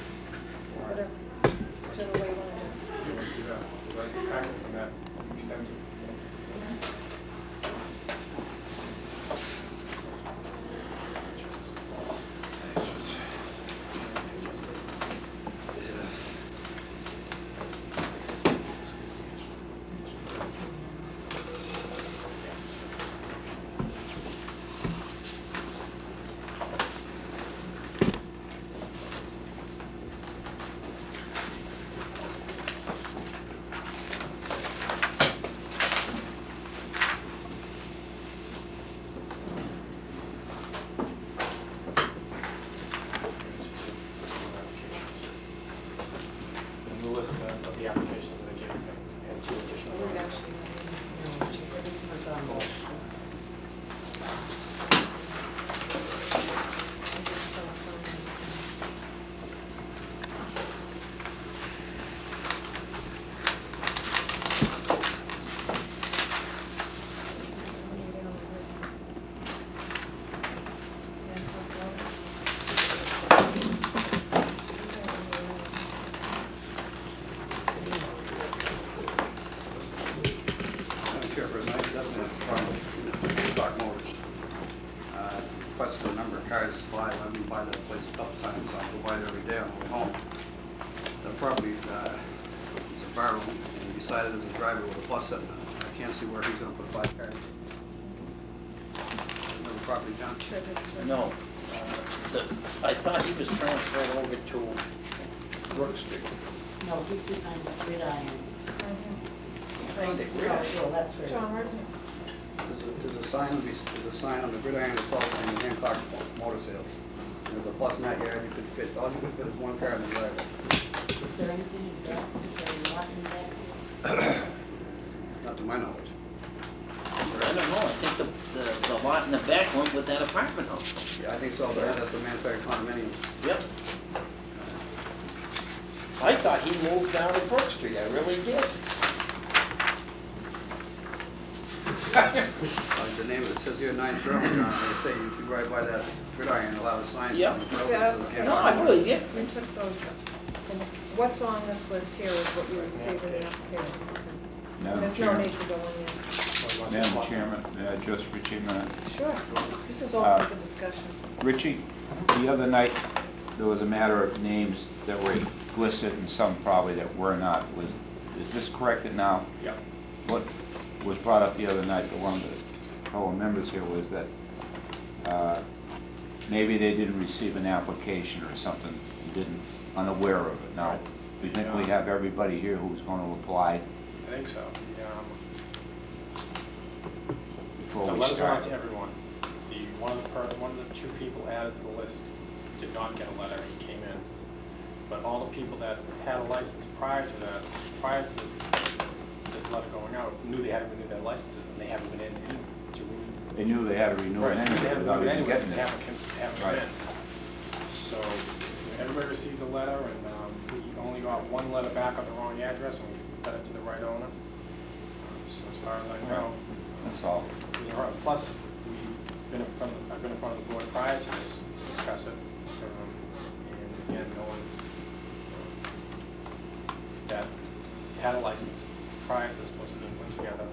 Whatever, whichever way you want to do it. You want to do that? Would like to tackle from that extensive. And the list of the applications that they gave me, and 2 additional. We've actually, Madam Chairperson, I definitely have a problem with Mr. Stock Motors. Requested a number of cars to buy. I've been by that place a couple times, so I go by there every day on the way home. The property is a barrel, and beside it is a driver with a plus sitting in it. I can't see where he's gonna put 5 cars. property, John? Sure, that's right. No, I thought he was transferred over to Brook Street. No, he's behind the gridiron. Right here. Behind it, Oh, well, that's where. John, right here. There's a sign on the gridiron itself saying Hancock Motor Sales. And there's a plus in that yard, you could fit, all you could fit is one car in the driveway. Is there anything in back? Is there a lot in back? Not to my knowledge. I don't know, I think the lot in the back went with that apartment house. Yeah, I think so, but that's the mansard condominium. Yep. I thought he moved down to Brook Street, I really did. The name of it says here 9 Sterling, John, like I say, you could ride by that gridiron and allow the sign. Yeah. on the road See, that says No, I really did. We took those, from what's on this list here is what you received in the application. Madam There's no Chairman, need to go in there. Madam Chairman, just Richie, Sure, this is open for discussion. Richie, the other night, there was a matter of names that were listed and some probably that were not. Is this corrected now? Yeah. What was brought up the other night, the one of the fellow members here, was that maybe they didn't receive an application or something, unaware of it. Now, do you think we have everybody here who's going to apply I think so. before The we letters went out start? to everyone. One of the 2 people added to the list did not get a letter, he came in. But all the people that had a license prior to this letter going out, knew they had to renew their licenses, and they haven't been in to renew. They knew they had to renew it Right, they anyway haven't without renewed even anyway, getting they it. haven't Right. been. So, everybody received a letter, and we only got 1 letter back on the wrong address, and we got it to the right owner. So as far as I know, That's all. plus, I've been in front of the board prior to this, to discuss it, and again, knowing that had a license prior to this supposed to be put together,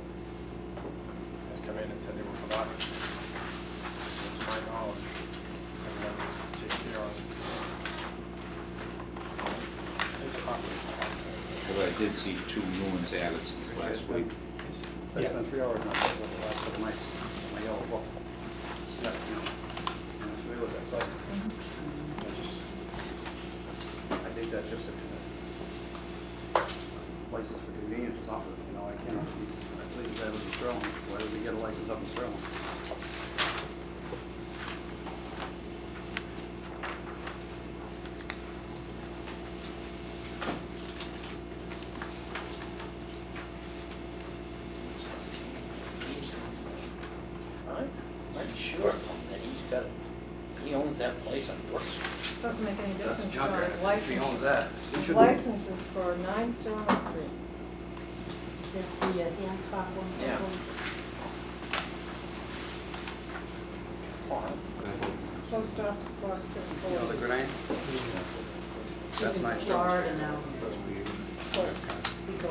has come in and said they were forgotten. So to my knowledge, everyone was taken care of. It's a copy. But I did see 2 new ones added since last week. It's been 3 hours now, over the last couple nights, my yellow book. Yeah. You know, and it's really that site. I think that's just a license for convenience or something, you know, I believe that was in Sterling, why did we get a license up in Sterling? I'm sure from that he owns that place on Brook Street. Doesn't make any That's a difference to junkyard. his If he license. owns that, he His should. license is for 9 Sterling Street. Is that the Hancock one? Yeah. Post office box You know the 640. grenade? He's That's in 9 Sterling. Florida now. We go.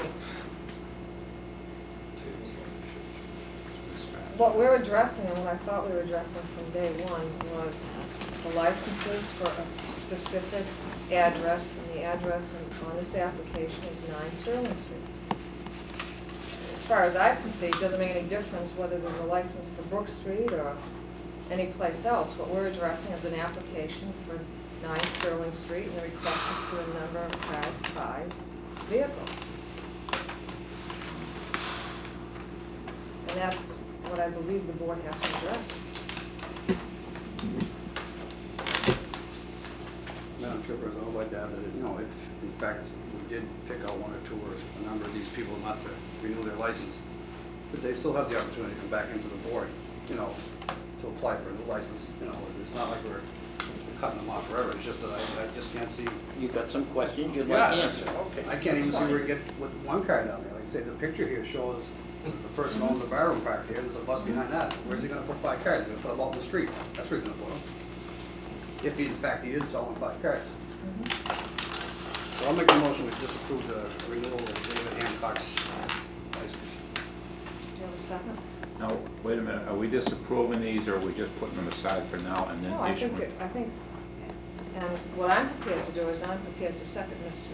What we're addressing, and what I thought we were addressing from day one, was the licenses for a specific address, and the address on this application is 9 Sterling Street. As far as I can see, it doesn't make any difference whether there's a license for Brook Street or any place else. What we're addressing is an application for 9 Sterling Street, and the request is for a number of Class 5 vehicles. And that's what I believe the board has to address. Madam Chairperson, I would like to add that, you know, if in fact we did pick out 1 or 2 or a number of these people not to renew their license, that they still have the opportunity to come back into the board, you know, to apply for a new license. You know, it's not like we're cutting them off forever, it's just that I just can't see. You got some questions you'd like answered? Okay. I can't even see where you get with 1 car down there. Like I say, the picture here shows the person owns a barroom park here, there's a bus behind that. Where's he gonna put 5 cars? He's gonna put them out in the street. That's where he's gonna put them. If he, in fact, he is selling 5 cars. So I'll make a motion to disapprove the renewal of David Hancock's license. Do you have a second? No, wait a minute, are we disapproving these, or are we just putting them aside for now and then No, I issuing? think, and what I'm prepared to do is I'm prepared to second Mr.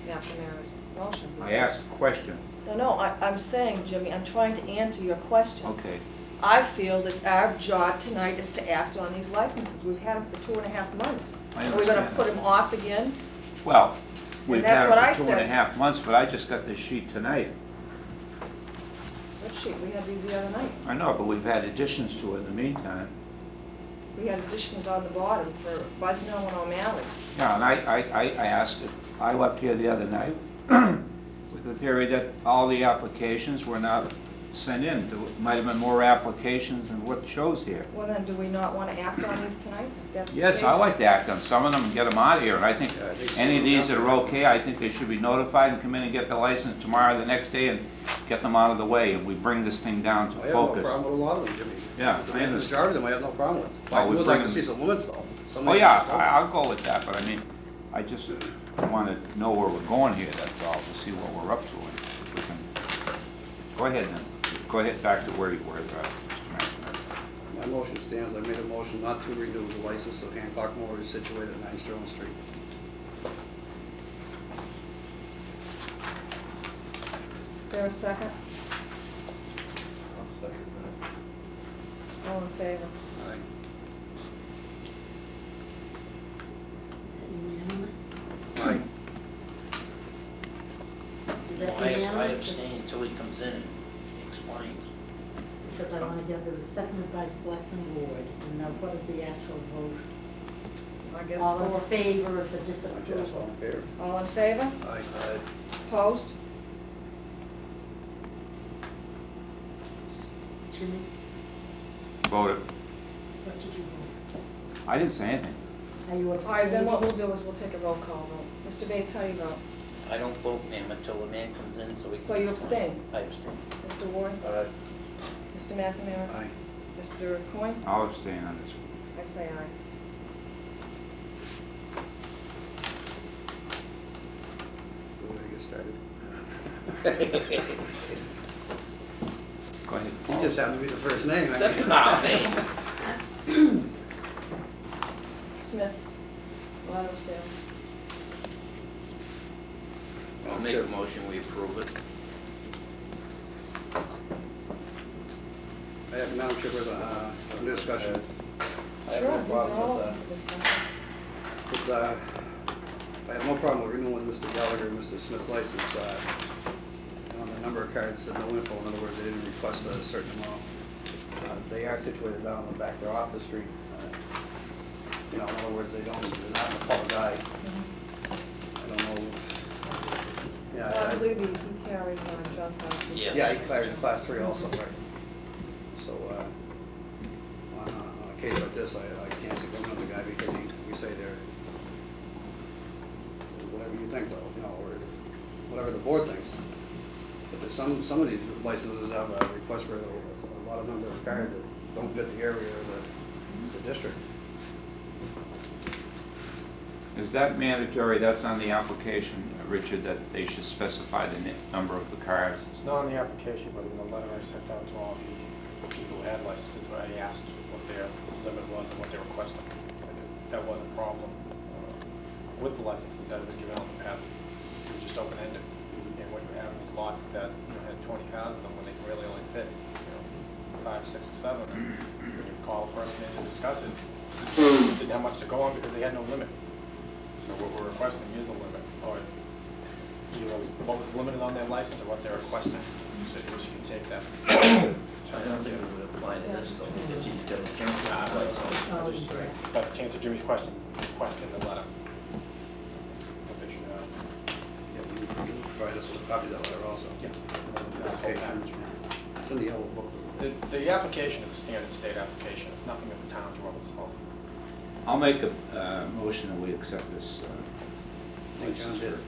McNamara's motion. I asked a question. No, I'm saying, Jimmy, I'm trying to answer your question. Okay, I feel that our job tonight is to act on these licenses. We've had them for 2.5 months. I Are we gonna understand put them off again? Well, we've that's had what I it for said. 2.5 months, but I just got this sheet tonight. What sheet? We had these the other night. I know, but we've had additions to it in the meantime. We had additions on the bottom for Buzzell and O'Malley. Yeah, and I asked it, I left here the other night with the theory that all the applications were not sent in. There might have been more applications than what shows here. Well, then, do we not want to act on these tonight? If that's the Yes, I case? like to act on some of them and get them out of here, and I think Yeah, I think any of so. these that are okay, I think they should be notified and come in and get the license tomorrow, the next day, and get them out of the way, and we bring this thing down to I have no focus. problem with a lot of them, Jimmy. Yeah, The I understand. majority of them I have no problem with. Well, I we would like to bring see them- some limits though. Some Oh, of yeah, these don't. I'll go with that, but I mean, I just want to know where we're going here, that's all, to see what we're up to. And if we can, go ahead then, go ahead back to where you were, Mr. McNamara. My motion stands. I made a motion not to renew the license of Hancock Motors situated at 9 Sterling Street. Is there a second? I'll second that. All in favor? Aye. Unanimous? Aye. Is that I unanimous? abstain until he comes in and explains. Because I want to get, it was seconded by Selectman Ward, and now what is the actual vote? I guess All in four. favor of the I guess all disapproval? in favor. All in favor? Aye. Opposed? Jimmy, Voted. what did you vote? I didn't say anything. Are you All right, then what abstaining? we'll do is we'll take a roll call vote. Mr. Bates, how do you vote? I don't vote, ma'am, until the man comes in so he can. So you abstain? I abstain. Mr. Ward? Mr. McNamara? Aye. Mr. Coyne? I'll abstain on this one. I say aye. Where do I get started? Go ahead. He just happened to be the first name. I That's guess. not me. Smith? Lotto sale. I'll make a motion, we approve it. I have, Madam Chairperson, under discussion. I have Sure, no these are problem all with, up for discussion. I have no problem with renewing Mr. Gallagher and Mr. Smith's license. On the number of cards, it said no info, in other words, they didn't request a certain amount. They are situated down in the back, they're off the street. You know, in other words, they're not in the public eye. I don't know. Yeah, Well, I believe he carries on junk license. Yeah. Yeah, he cleared in class 3 also, right? So, on a case like this, I can't see going on the guy because we say they're, whatever you think though, you know, or whatever the board thinks. But there's some of these licenses have a request for a lot of number of cards that don't fit the area or the district. Is that mandatory, that's on the application, Richard, that they should specify the number of the cars? It's not on the application, but in the letter I sent out to all the people who had licenses, I asked what their limit was and what they were requesting. That wasn't a problem with the licenses that have been given out in the past. It was just open-ended. And what you have is lots that had 20 cars in them when they really only fit 5, 6, or 7. And when you call a person in to discuss it, they didn't have much to go on because they had no limit. So what we're requesting is a limit, or either what was limited on their license or what they're requesting. So you can take that. I don't think it would apply to this though, because he's got a junkyard license. Oh, yeah. But to answer Jimmy's question in the letter, what they should have. Yeah, you can provide us with copies of that letter also. Yeah. That's Okay. whole package. It's in the yellow book. The application is a standard state application. It's nothing that the town's rules of. I'll make a motion that we accept this I think John license. did.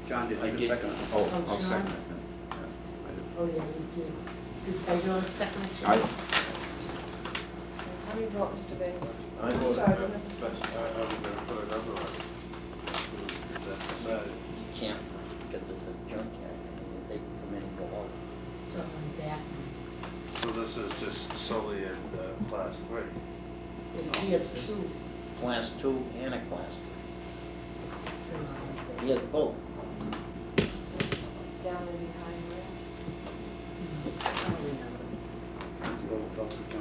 John did, I you did. second. Oh, Oh, I'll John? second it then. Yeah, Oh, yeah, you did. Are you on a second? I Jimmy? How do you vote, Mr. Bates? I I'm voted sorry, I didn't I say- was gonna put a number on it. Is that decided? You can't, because it's a junkyard, I mean, they can come in and go out. It's on the back. So this is just solely in class 3? He has two. Class 2 and a class 3. He has both. Down in behind Rand's. I don't remember. Let's go with Dr. John.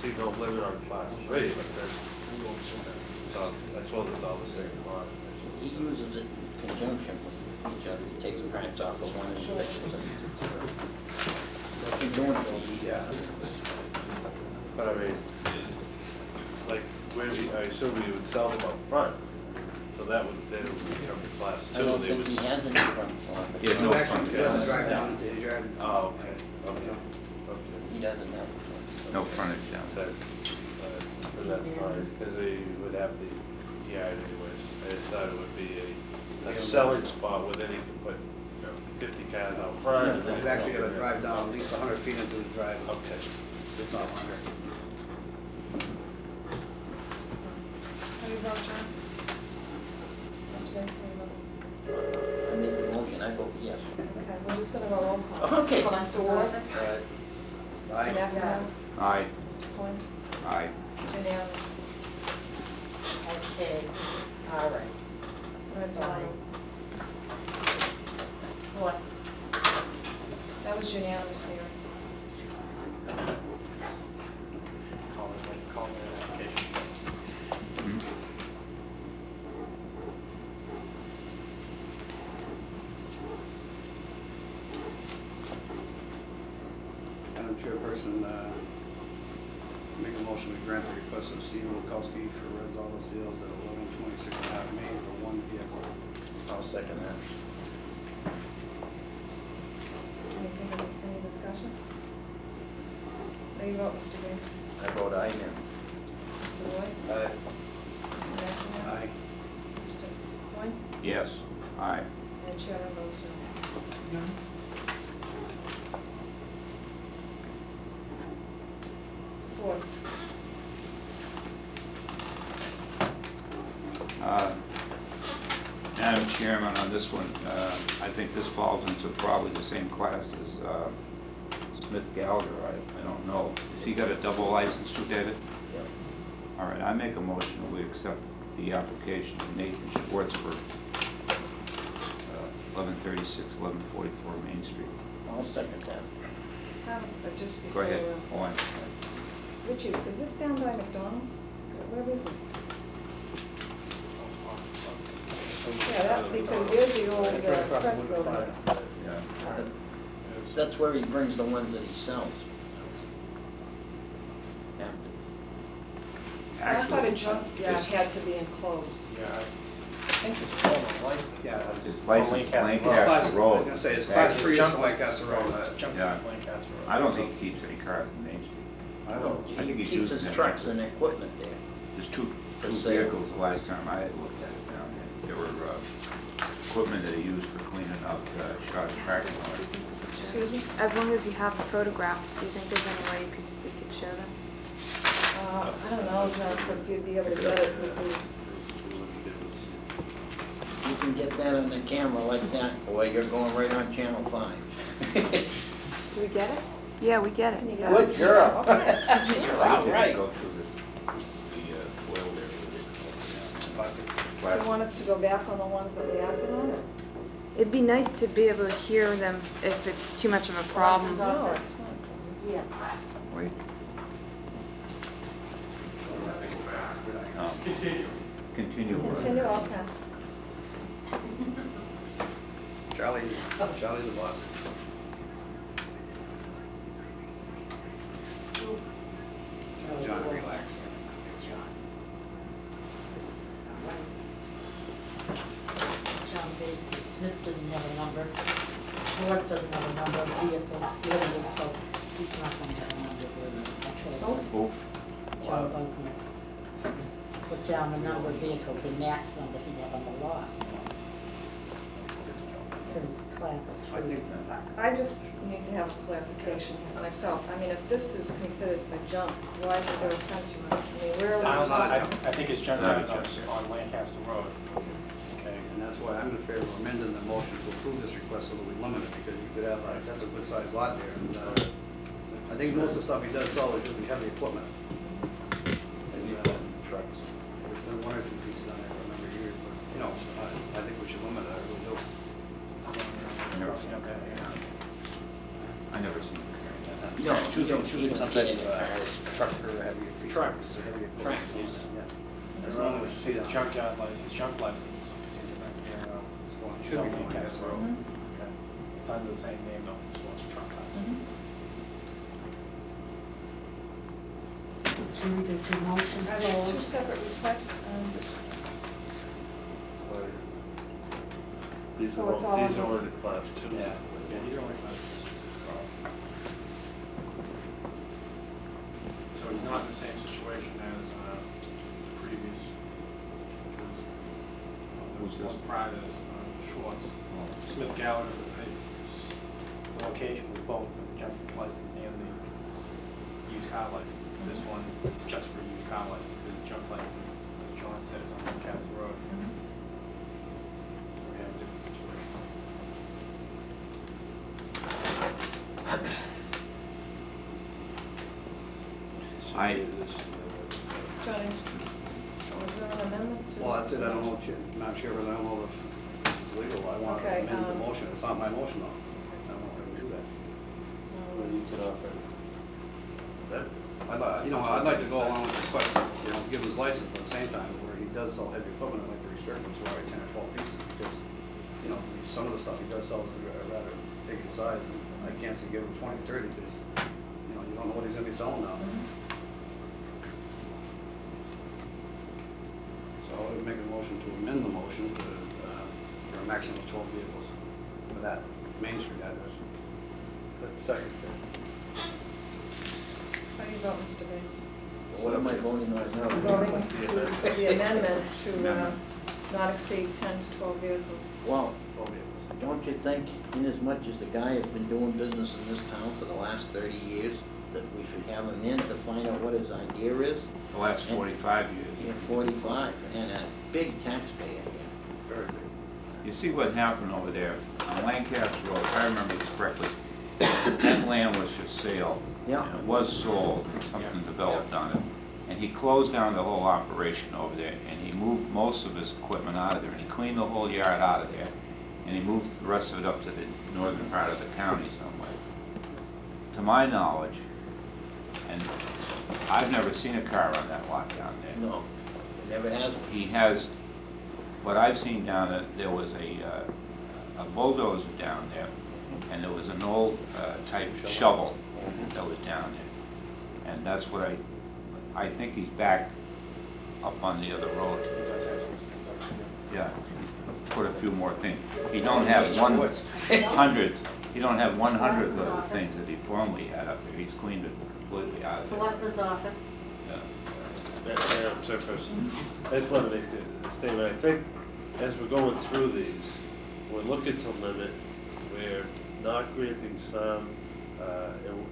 see no limit on class three, but then, so I suppose it's all the same line. He uses it in conjunction with each other. He takes grants off of one and fixes it. He's been doing it for years. Yeah. But I mean, like, I assume we would sell them up front, so that would, they would become class I two. don't They think would he has any front lawn. Yeah, no Actually, front he doesn't yard. drive down into his yard. Oh, okay, okay, He doesn't have a front. so- No frontage down. okay. But that's fine, because they would have the yard anyways. I just thought it would be a selling spot where then he could put, 50 cars out front. and then He's actually got to drive down at least 100 feet into the drive. Okay. It's not longer. How do you vote, John? Mr. Baker, how do you vote? I made the motion, I vote yes. Okay, we're just gonna go roll call. Okay. So Mr. Ward? Aye. Mr. McNamara? Aye. Mr. Coyne? Aye. Unanimous. Okay, all right. Red's on. What? That was unanimous, Mary. Call it an application. Hmm? Madam Chairperson, make a motion to grant the request of Steve Wilkowski for Red's Auto Sales at 1126 Main for one vehicle. I'll second that. Any discussion? How do you vote, Mr. Baker? I vote aye again. Mr. Lloyd? Aye. Mr. McNamara? Aye. Mr. Coyne? Yes. Aye. And Chairman votes no. Swartz? Madam Chairman, on this one, I think this falls into probably the same class as Smith Gallagher. I don't know. Has he got a double license too, David? Yep. All right, I make a motion that we accept the application of Nathan Schwartz for 1136, 1144 Main Street. I'll second that. But just Go before. ahead. Go on. Richie, is this down by McDonald's? Where is this? Yeah, that, because there's the old press building. Yeah. That's where he brings the ones that he sells. After. I thought a Actually, junk yard it's- had to be enclosed. Yeah, I think it's a formal license. Yeah, It's On licensed Lancaster Lancaster I was Road. gonna say, it's class 3, it's Junk Lancaster Road. It's junk Yeah. Lancaster Road. I don't think he keeps any cars in Main Street. I Well, don't. I think he he's keeps using his it. trucks and equipment there. There's two For sale. vehicles the last time I had looked at it down there. There were equipment that he used for cleaning up shot parking lot. Excuse me? As long as you have the photographs, do you think there's any way we could show them? I don't know, John, if you'd be able to get it, because You can get that on the camera like that, boy, you're going right on Channel 5. Do we get it? Yeah, we get it. So. Good girl. Okay. You're all right. Go through the foil there. Plastic. Do you want us to go back on the ones that we acted on, or? It'd be nice to be able to hear them if it's too much of a problem. No, it's not. Yeah. Wait. Continue. Continue. Continue, okay. Charlie's the boss. John, relax. John Bates says Smith doesn't have a number, Schwartz doesn't have a number of vehicles limited, so he's not gonna have a number of actually. Oh, John Buckner put down the number of vehicles, the maximum that he'd have on the lot. For his class I think two. I just need to have clarification myself. I mean, if this is considered a junk, why isn't there a fence around it? I mean, where I are don't know, we? I think it's junk No, on it's on Lancaster Road. Okay. And that's why I'm in favor of amending the motion to approve this request so that we limit it, because you could have, that's a good sized lot there. And I think most of the stuff he does sell is usually heavy equipment. Maybe trucks. There's been one or two pieces on there for a number of years, but, you know, I think we should limit it, I really do. I never seen him carrying that. No, you don't see them carrying the cars. truck or heavy. Trucks. Heavy Trucks. equipment. Yeah. As And long as you see his that. junkyard license, his junk license, is in your, Should be going, Castle yes. Road. Mhm. Okay. It's under the same name though, just wants a truck license. Should we do two motions? Are there two separate requests? These So it's all are under- ordered class two. Yeah. Yeah, these are only licenses. So he's not in the same situation as previous, which was, there was one prior to this, Schwartz. Smith Gallagher, the location was both the junk license and the used car license. This one is just for used car license, his junk license, as John said, is on Castle Road. So we have a different situation. Johnny, so is there an amendment to? Well, that's it, I don't know, Madam Chairman, I don't know if it's legal, I want to Okay, amend the motion, it's not my motion though. I don't know if I can do that. Well, you could offer that. I'd like to go along with the request, give his license, but at the same time, where he does sell heavy equipment, I'd like to restrict him to already 10 or 12 pieces, because, some of the stuff he does sell is rather big in size, and I can't see giving him 20 or 30, because, you don't know what he's gonna be selling now. So I would make a motion to amend the motion to, for a maximum of 12 vehicles for that Main Street address. Second. How do you vote, Mr. Bates? What am I voting on now? Voting to the amendment to Amendment. not exceed 10 to 12 vehicles. Well, don't you think, inasmuch as the guy has been doing business in this town for the last 30 years, that we should have him in to find out what his idea is? The last 45 years. Yeah, 45, and a big taxpayer here. Very big. You see what happened over there on Lancaster Road, if I remember this correctly, that land was for sale. Yeah. And it was sold, something developed on it. And he closed down the whole operation over there, and he moved most of his equipment out of there, and he cleaned the whole yard out of there, and he moved the rest of it up to the northern part of the county somewhere. To my knowledge, and I've never seen a car on that lot down there. No, it never has been. He has, what I've seen down there was a bulldozer down there, and there was an old type shovel that was down there. And that's what I think he's back up on the other road. He does have some things up here. Yeah, put a few more things. He don't have 100, he don't have 100 little things that he formerly had up there. He's cleaned it completely out of there. Selectman's office. Yeah. Madam Chairperson, I just want to make a statement. I think as we're going through these, we're looking to limit, we're not granting some, and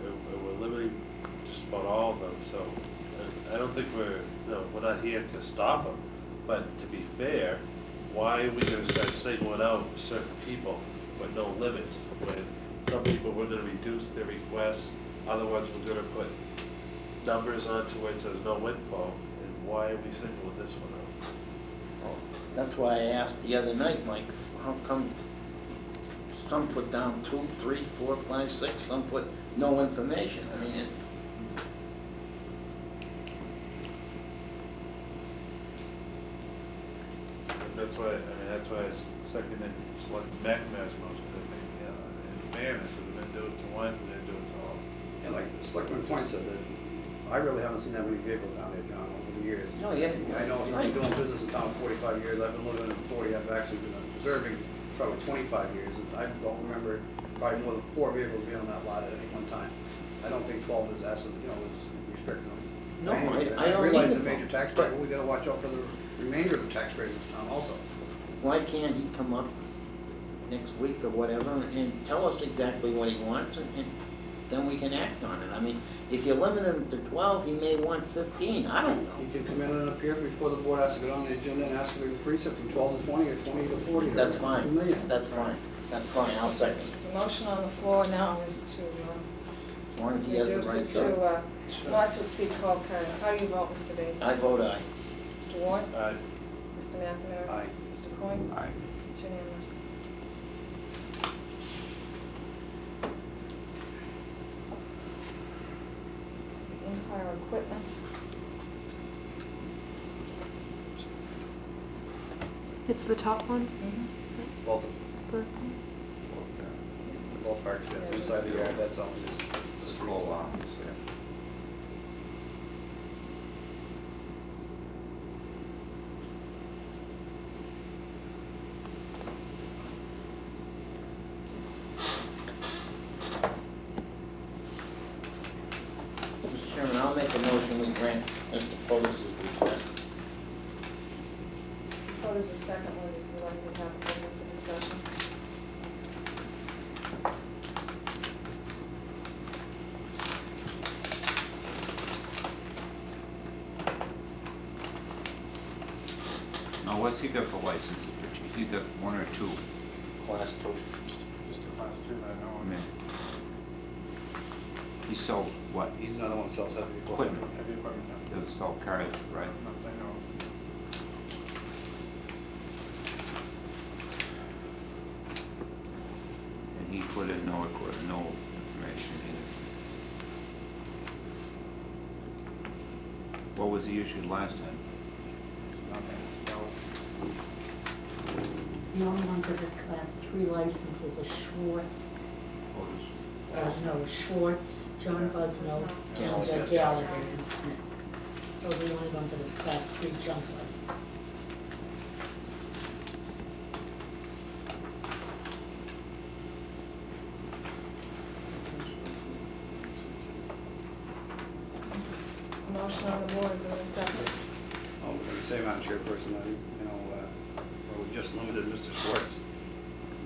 we're limiting just about all of them. So I don't think we're not here to stop them. But to be fair, why are we going to start singling out certain people with no limits? When some people we're going to reduce their requests, other ones we're going to put numbers onto it so there's no windfall, and why are we singling this one out? Well, that's why I asked the other night, Mike, how come some put down 2, 3, 4, 5, 6, some put no information? I mean, That's why I seconded Select McNamara's motion. I think, in fairness, if we're gonna do it to one, we're gonna do it to all. And like Selectman Point said, that I really haven't seen that many vehicles down there, John, over the years. No, yeah. I know I've been doing business in town for 45 years, I've been living in 40, I've actually been preserving probably 25 years, and I don't remember probably more than 4 vehicles being on that lot at any one time. I don't think 12 is asking, is restricting them. No, And I don't realize either. the major taxpayer, but we gotta watch out for the remainder of the taxpayers in this town also. why can't he come up next week or whatever and tell us exactly what he wants, and then we can act on it? I mean, if you limit him to 12, he may want 15, I don't know. He can come in and appear before the board has to get on the agenda and ask for the increase it from 12 to 20 or 20 to 40. or That's a fine, million. that's fine, that's fine, I'll second. The motion on the floor now is to As long as he has the reduce right it to. to not to exceed 12 cars. How do you vote, Mr. Bates? I vote aye. Mr. Warren? Aye. Mr. McNamara? Aye. Mr. Coyne? Aye. It's unanimous. The hire equipment. It's the top one? Both, The- both parks, yes, inside the yard, that's all, just, it's the Just street. roll on, yeah. Mr. Chairman, I'll make a motion we grant Mr. Polis's request. What is the second one, if you'd like to have a moment for discussion? Now, what's he got for licenses? He got one or two? Class 2. Just a class 2, I know. I mean, he sells what? He's not the one that sells heavy equipment. Equipment. Heavy equipment, yeah. Doesn't sell cars, right? Not that I know of. And he put in no information in it. What was the issue last time? Nothing, no. The only ones that have class 3 licenses are Schwartz, Schwartz, John Busno, and Gallagher. Gallagher and Smith. Those are the only ones that have class 3 junk license. There's a motion on the board, is there a second? Oh, we're gonna say, Madam Chairperson, we just limited Mr. Schwartz.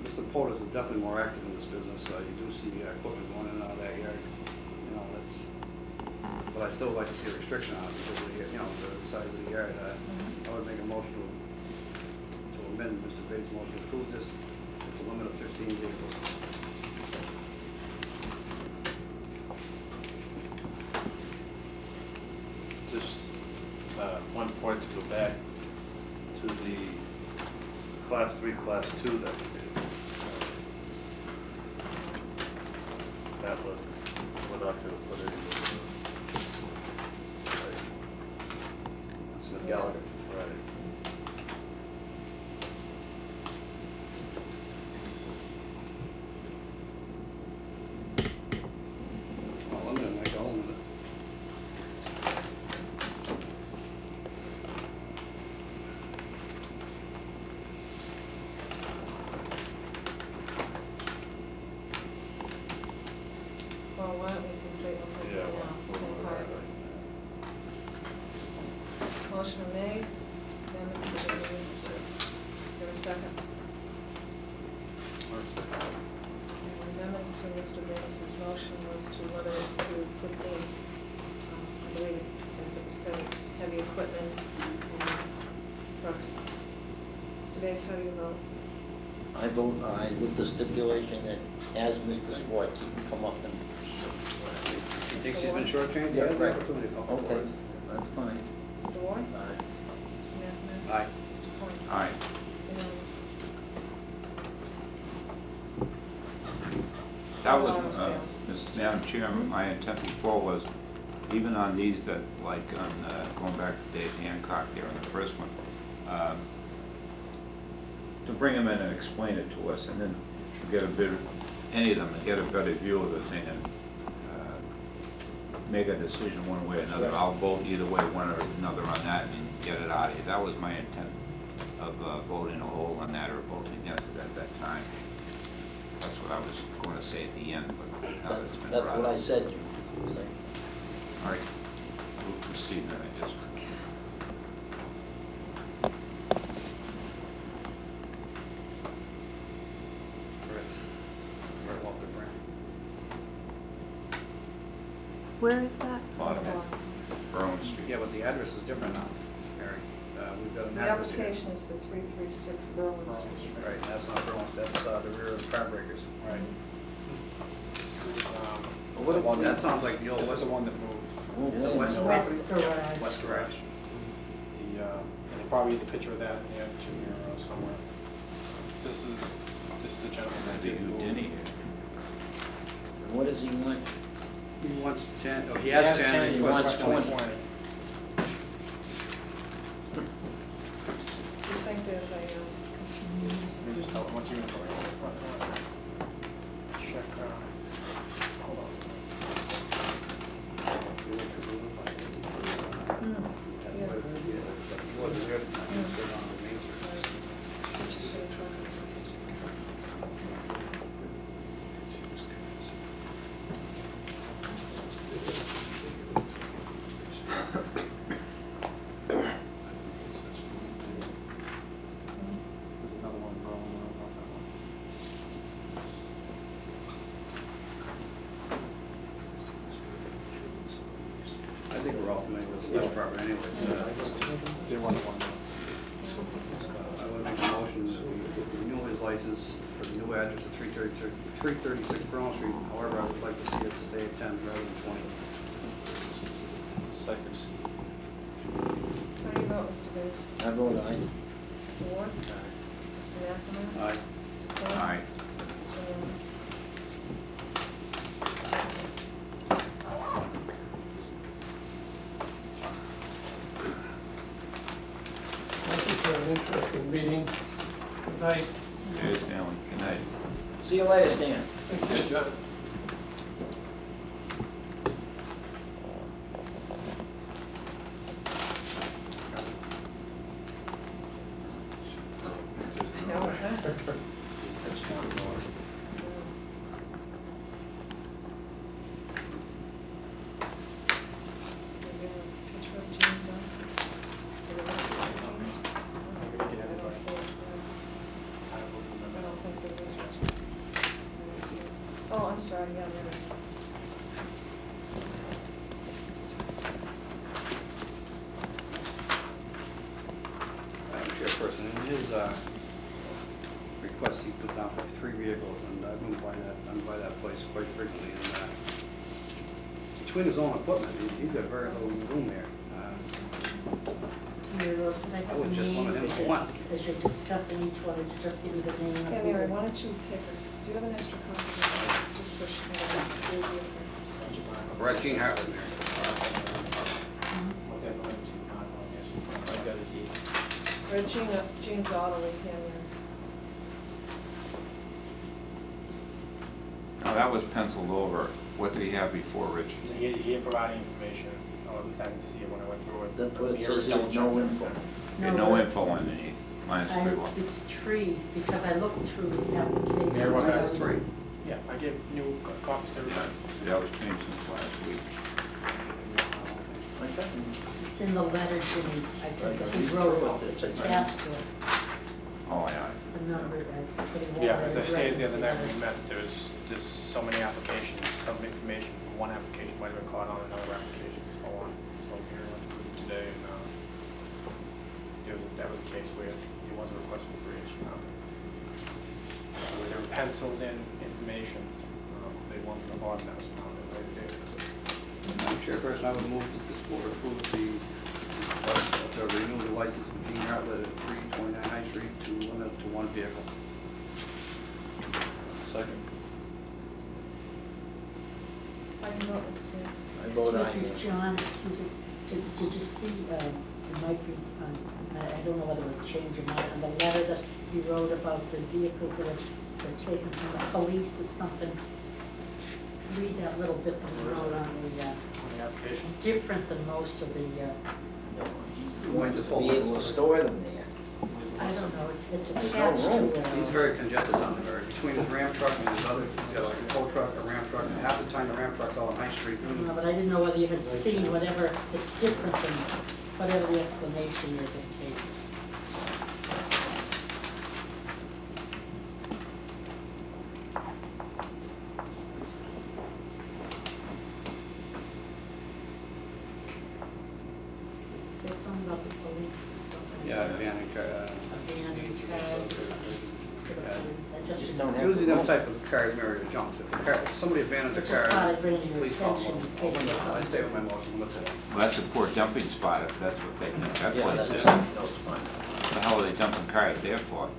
Mr. Polis is definitely more active in this business, you do see equipment going in and out of that yard, that's, but I still would like to see a restriction on it because of the, the size of the yard. I would make a motion to amend Mr. Bates' motion to approve this, with a limit of 15 vehicles. Just one point to go back to the class 3, class 2 that we did. That was, we're not gonna put it in. Smith Gallagher. Right. I'll limit it, Mike, I'll limit it. Well, why don't we complete what's in Yeah, there now? Motion made, amendment to the meeting. Give a second. And the amendment to Mr. Bates' motion was to limit it to 15, I believe, as it was said, it's heavy equipment and trucks. Mr. Bates, how do you vote? I vote aye with the stipulation that as Mr. Schwartz, he can come up and... He thinks he's been shortchanged, Yeah, he has the right. opportunity to come Okay, forward. that's fine. Mr. Ward? Aye. Mr. McNabb? Aye. Mr. Point? Aye. It's unanimous. That Auto was, sales. Madam Chairman, my intent before was, even on these that, like on, going back to Dave Hancock there on the first one, to bring them in and explain it to us, and then to get a better, any of them, and get a better view of the thing, and make a decision one way or another. I'll vote either way, one or another on that, and get it out of here. That was my intent of voting a hold on that or voting against it at that time. That's what I was going to say at the end, but now that it's been That's brought what I up. said, you say. All right, we'll proceed then, I guess. Right, Walker Brand. Where is that? Bottom, Berlin Street. Yeah, but the address is different now, Mary. We've got an The address here. application is for 336 Berlin Street. Right, that's not Berlin, that's the rear of the car breakers. Right. This is, Well, that sounds like the old This is west, the one that moved. the west West property? garage. West garage. And probably has a picture of that in the Junior somewhere. This is the gentleman that Maybe did move. Houdini here. What does he want? He wants 10, oh, he has 10. he wants 20. Do you think there's a, We just don't want you to go in. Check, hold on. He wasn't here tonight, he was on the main street. what you say, There's another one rolling on that one. I think we're all familiar with this property anyway. There was one. I would make a motion that we renew his license for the new address of 336 Brown Street. However, I would like to see it stay at 10 rather than 20. Second. How do you vote, Mr. Bates? I vote aye. Mr. Ward? Mr. McNamara? Aye. Mr. Quinn? Aye. Mr. Williams? Thank you for an interesting meeting. Good night. Cheers, Stanley. Good night. See you later, Stan. Good job. I know, huh? Is there a picture of Jean's on? Maybe we can have I it, don't but see it, I don't remember. I don't think there is. Oh, I'm sorry, yeah, there is. Madam Chairperson, in his request, he put down 3 vehicles, and I've been by that place quite frequently, and between his own equipment, he's got very little room there. Mary Rose, can I I have would the just name limit him to as you- one. As you're discussing each one, would you just give me the name of Yeah, the... Mary, why don't you take her, do you have an extra copy of that, just so she can have it easier for Right, Gene Hartland there. her? Jean's auto repair, Mary. Now, that was penciled over. What did he have before, Rich? He didn't provide any information, or at least I didn't see it when I went through it. That's what it He says here, double no checked. info. He had no info underneath. Mine's I, pretty well. it's 3, because I looked through the application. Mary, what Mine has has 3. Yeah, I gave new copies to everybody. That was changed since last week. It's in the letter to me, I think, that he Right, wrote it's a- attached to it, Oh, yeah. the number, I put it Yeah, all as I stated the other night when together. we met, there's so many applications, some information from one application might have been caught on another application, so on. So here I went through today, and that was a case where he wasn't requesting for each. Where they were penciled in information, they wanted the bottom that was found in later date. Madam Chairperson, I would move that this board approve to renew the license of Gene Hartland at 329 High Street to limit to 1 vehicle. Second. How do you vote, Mr. Bates? I vote aye. Excuse me, John, excuse me, did you see, it might be, I don't know whether it changed or not, in the letter that he wrote about the vehicles that are taken from the police or something? Read that little bit that he wrote on the, On the application. it's different than most of the, He wants to be able to store them there. I don't know, it's There's no attached room. to it. He's very congested down there, between his Ram truck and his other, he's got like a tow truck, a Ram truck, and half the time the Ram truck's out on High Street. No, but I didn't know whether you had seen whatever, it's different than whatever the explanation is in case. Say something about the police or something. Yeah, abandoned car. Abandoned cars or something. I Just don't have Usually the them room. type of cars Mary would jump to. If somebody abandons a Just car, thought I'd bring it to your please call attention them. in case I it's stay with my motion, that's it. Well, that's a poor dumping spot, if that's what they think that Yeah, place that's, is. that's fine. What the hell are they dumping cars there for?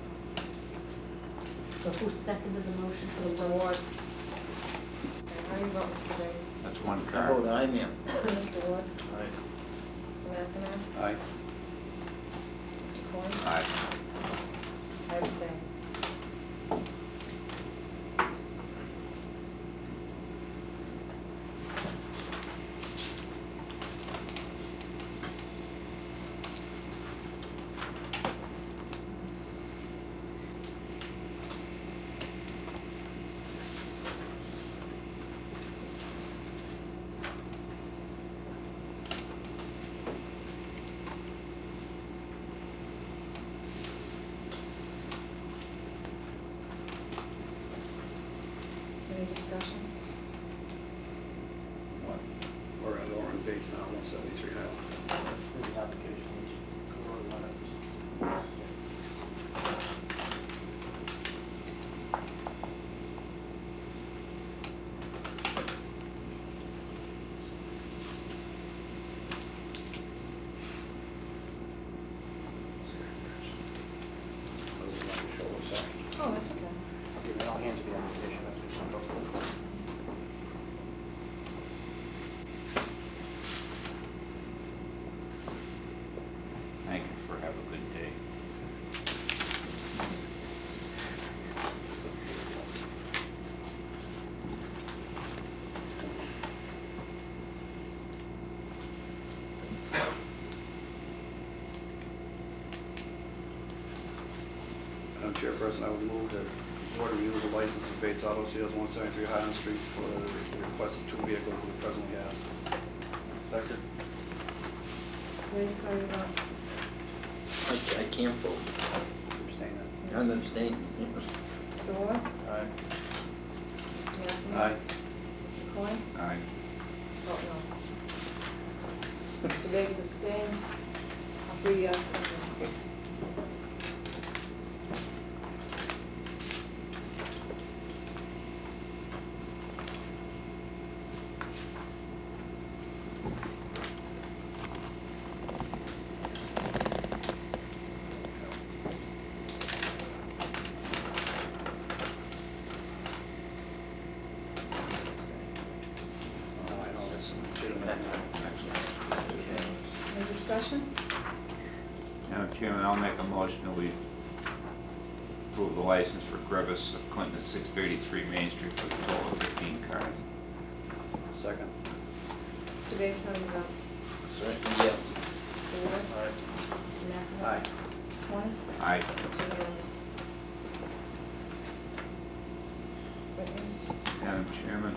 So who seconded the motion for the Mr. vote? Ward? Okay, how do you vote, Mr. Bates? That's one I car. vote aye, ma'am. Mr. Ward? Aye. Mr. McNamara? Aye. Mr. Coyne? Aye. I abstain. Any discussion? We're at Orange Base now, 173 Highland. Here's the application, which could order letters. Those are not the show, what's that? Oh, that's okay. I'll hand you the application, that's just gonna go through. Thank you for have a good day. Madam Chairperson, I would move that the board renew the license of Bates Auto Sales, 173 Highland Street, for the request of 2 vehicles that we presently has. Second? Ready, how do you vote? I can't vote. Abstain then. I'm abstaining. Mr. Ward? Aye. Mr. McNamara? Aye. Mr. Coyne? Aye. Vote no. Mr. Bates abstains. 3 yes, 1 no. I know, that's legitimate. Any discussion? Madam Chairman, I'll make a motion that we approve the license for Grevis of Clinton at 633 Main Street for a total of 15 cars. Second. Mr. Bates, how do you vote? Second, yes. Mr. Ward? Aye. Mr. McNamara? Aye. Mr. Coyne? Aye. 2 yes. Witness? Madam Chairman,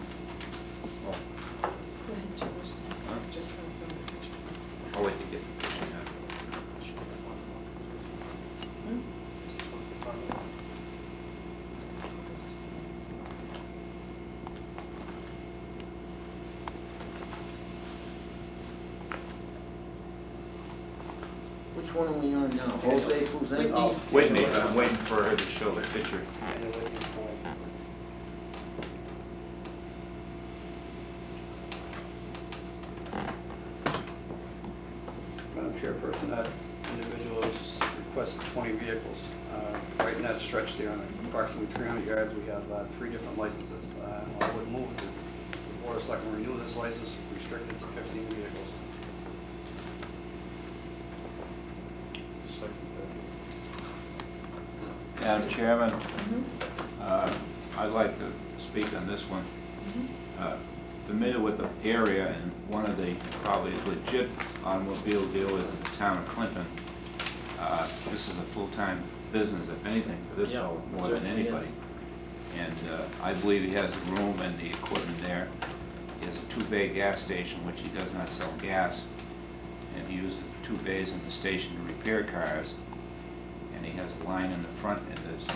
Go ahead, Jim. Huh? Just trying to find the picture. I'll wait to get the picture now. Hmm? Which one are we on now? Jose Fuzen? Oh. Whitney, but I'm waiting for her to show the picture. Madam Chairperson, that individual has requested 20 vehicles. Right in that stretch there, on approximately 300 yards, we have 3 different licenses. I would move that the Board of Selectmen renew this license, restricted to 15 vehicles. Second. Madam Chairman, Mhm. I'd like to speak on this one. Mhm. Familiar with the area, and one of the probably legit automobile dealers in the town of Clinton. This is a full-time business, if anything, for this Yeah, fellow, more than certainly anybody. is. And I believe he has the room and the equipment there. He has a 2-bay gas station, which he does not sell gas. And he uses 2 bays in the station to repair cars. And he has a line in the front, and there's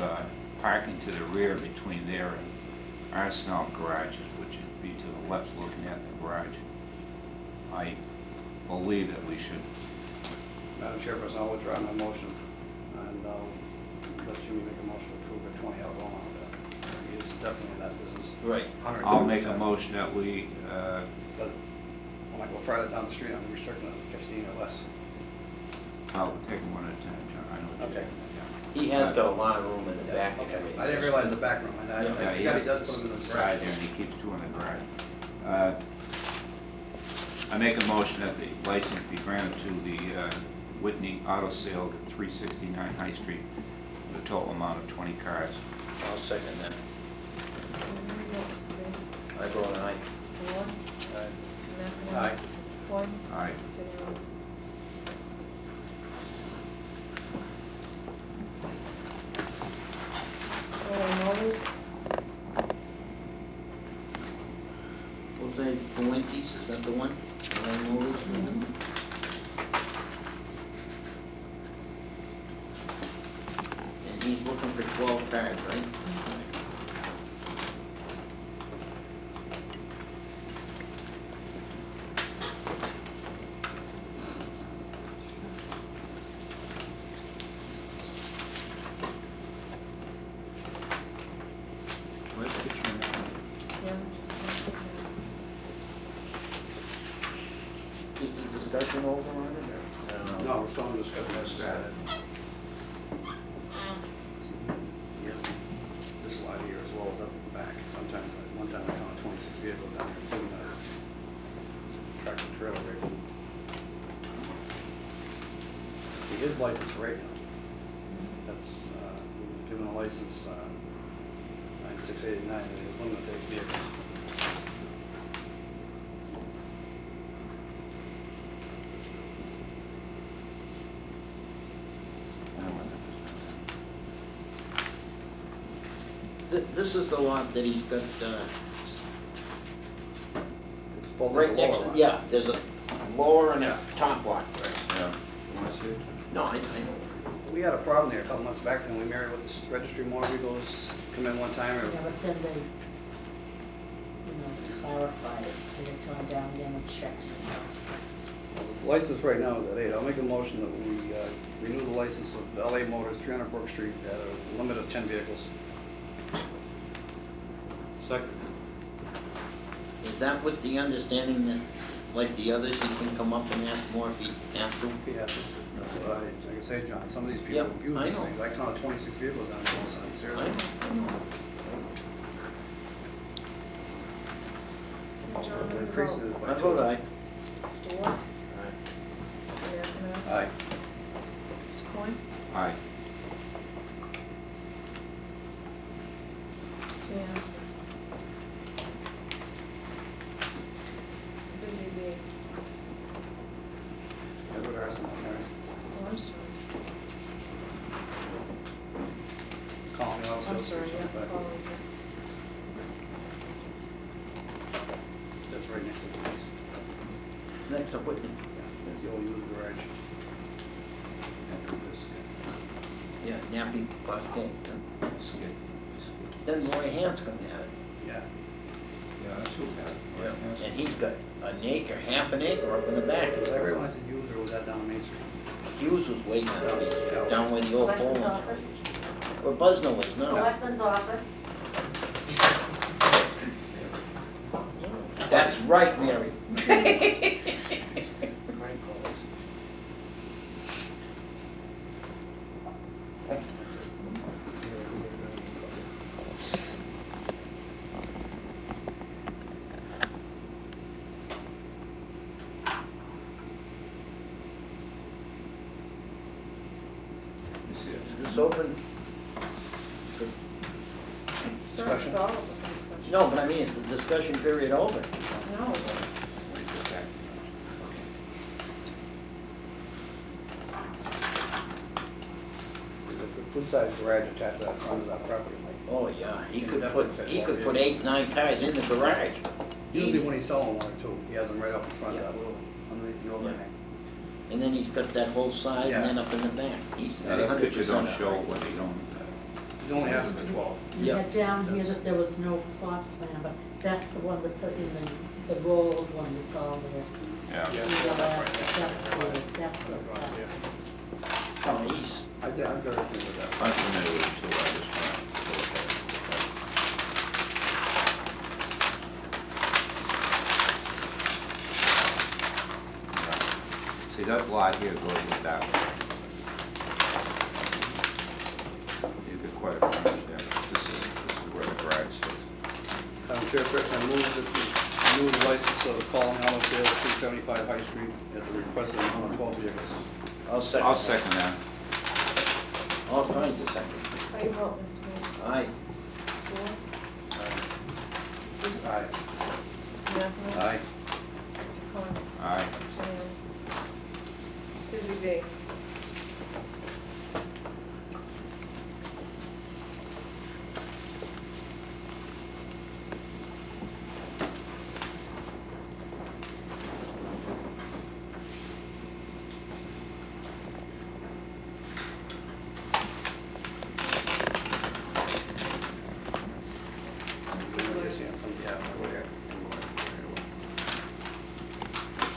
parking to the rear between there and Arsenal garages, which would be to the left looking at the garage. I believe that we should, Madam Chairperson, I'll withdraw my motion, and I'll let Jimmy make a motion to approve a 20-hour loan on that. He is definitely in that business. Right. I'll make a motion that we, But when I go farther down the street, I'm restricting it to 15 or less. I'll take them one at a time, John. I know what you're Okay. saying. He has got a lot of room in the back. Okay, I didn't realize the back room, and I Yeah, he forgot has he does put them in the side garage. there, and he keeps 2 in the garage. I make a motion that the license be granted to the Whitney Auto Sales at 369 High Street with a total amount of 20 cars. I'll second that. Mr. Bates? I vote aye. Mr. Ward? Aye. Mr. McEnroe? Aye. Mr. Coyne? Aye. Mr. Unanimous. LA Motors? Jose Fuentes, is that the one? LA Motors? And he's looking for 12 cars, right? Where's the picture now? Yeah. Is the discussion over on it, or? No, we're still in discussion. That's that. This slide here as well as up in the back. Sometimes, one time I counted 26 vehicles down here, including a tractor trailer rig. He is licensed right now. That's, we were given a license, 9689, and he's limited to 8 vehicles. This is the lot that he's got, It's full right of next lower to, line. yeah, there's a lower and a top lot. Yeah. You want to see it? No, I know. We had a problem there a couple months back, and we married with this registry motor vehicles come in one time, or Yeah, but then they, clarified it, they had gone down again and checked it out. the license right now is at 8. I'll make a motion that we renew the license of LA Motors, 300 Brook Street, at a limit of 10 vehicles. Second. Is that with the understanding that, like the others, he can come up and ask more if he has to? Yeah, that's what like I say, John, some of these Yeah, people abuse I these know. things. I counted 26 vehicles down there, so I seriously. know. John, how do you Increases vote? by I vote aye. Mr. Ward? Mr. McEnroe? Aye. Mr. Coyne? Aye. It's unanimous. Busy bee. Edward Arson, Mary. Oh, I'm sorry. Colony Auto I'm Sales, sorry, yeah, 375. following That's right next to the place. Next up, Whitney. That's the old used garage. After this. Yeah, Nappy Bosque. Skid. Then Roy Hanscom had it. Yeah. Yeah, that's who had it. And he's got an acre, half an acre up in the back. Was that right when I said used, or was that down on Main Street? Hughes was way down where the old pole Selectman's was. office, Where Buzzno is now. Selectman's office. That's right, Mary. You see it? Is this open? for- Sir, it's all of the discussion. No, but I mean, is the discussion period over? No, it's- What is this act? There's a good-sized garage attached to that front of that property. Oh, yeah, he Yeah, could that put, would fit he more could put vehicles. 8, 9 cars in the garage. Usually Easy. when he's selling one or two, he has them right up in front of Yeah. that little, underneath the overhang. And then he's got that whole side Yeah. and then up in the back. He's Now, these 100% pictures don't up. show what they don't, He only has them at 12. You Yeah. had down here that there was no plot plan, but that's the one that's in the rolled one that's all there. yeah. Yeah. That's the, that's You want to see it? Oh, he's, I'm very familiar with that. I'm familiar with it too, I just want to look at it. See, that lot here goes with that one. You get quite a frontage there. This is where the garage is. Madam Chairperson, I move that the renew the license of the following auto sales, 375 High Street, at the request of the owner of 12 vehicles. I'll I'll second that. All kinds of seconds. How you vote, Mr. Mayor? Aye. Mr. Ward? Mr. Aye. Mr. McEnroe? Aye. Mr. Cohen? Aye. Busy bee.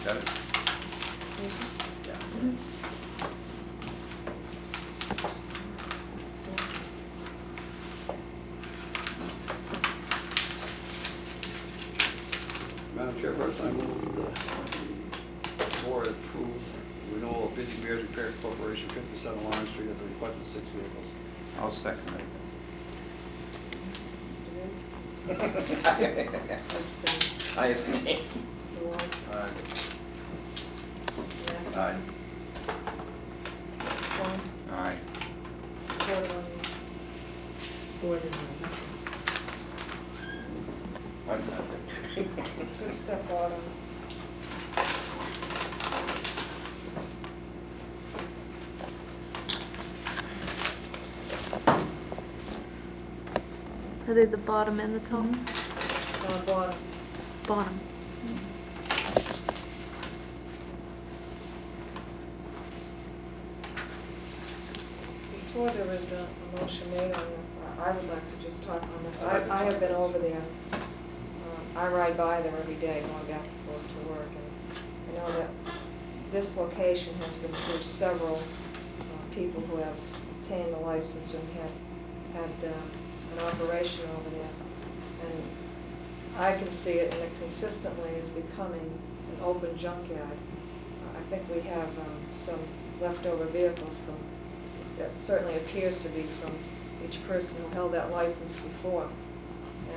Got it? Madam Chairperson, I move the board approve renewal of Busy Bears Repair Corporation, 57 Lawrence Street, at the request of 6 vehicles. I'll second it. Mr. Biggs? Abstain. I abstain. Mr. Ward? Aye. Mr. McEnroe? Aye. Mr. Cohen? Aye. Board on Board is on. Good stuff, Autumn. Are they the bottom and the top? Bottom. Bottom. Before there is a motion made on this, I would like to just talk on this. I have been over there. I ride by there every day going back and forth to work, and I know that this location has been through several people who have obtained the license and had an operation over there. And I can see it, and it consistently is becoming an open junkyard. I think we have some leftover vehicles from, that certainly appears to be from each person who held that license before.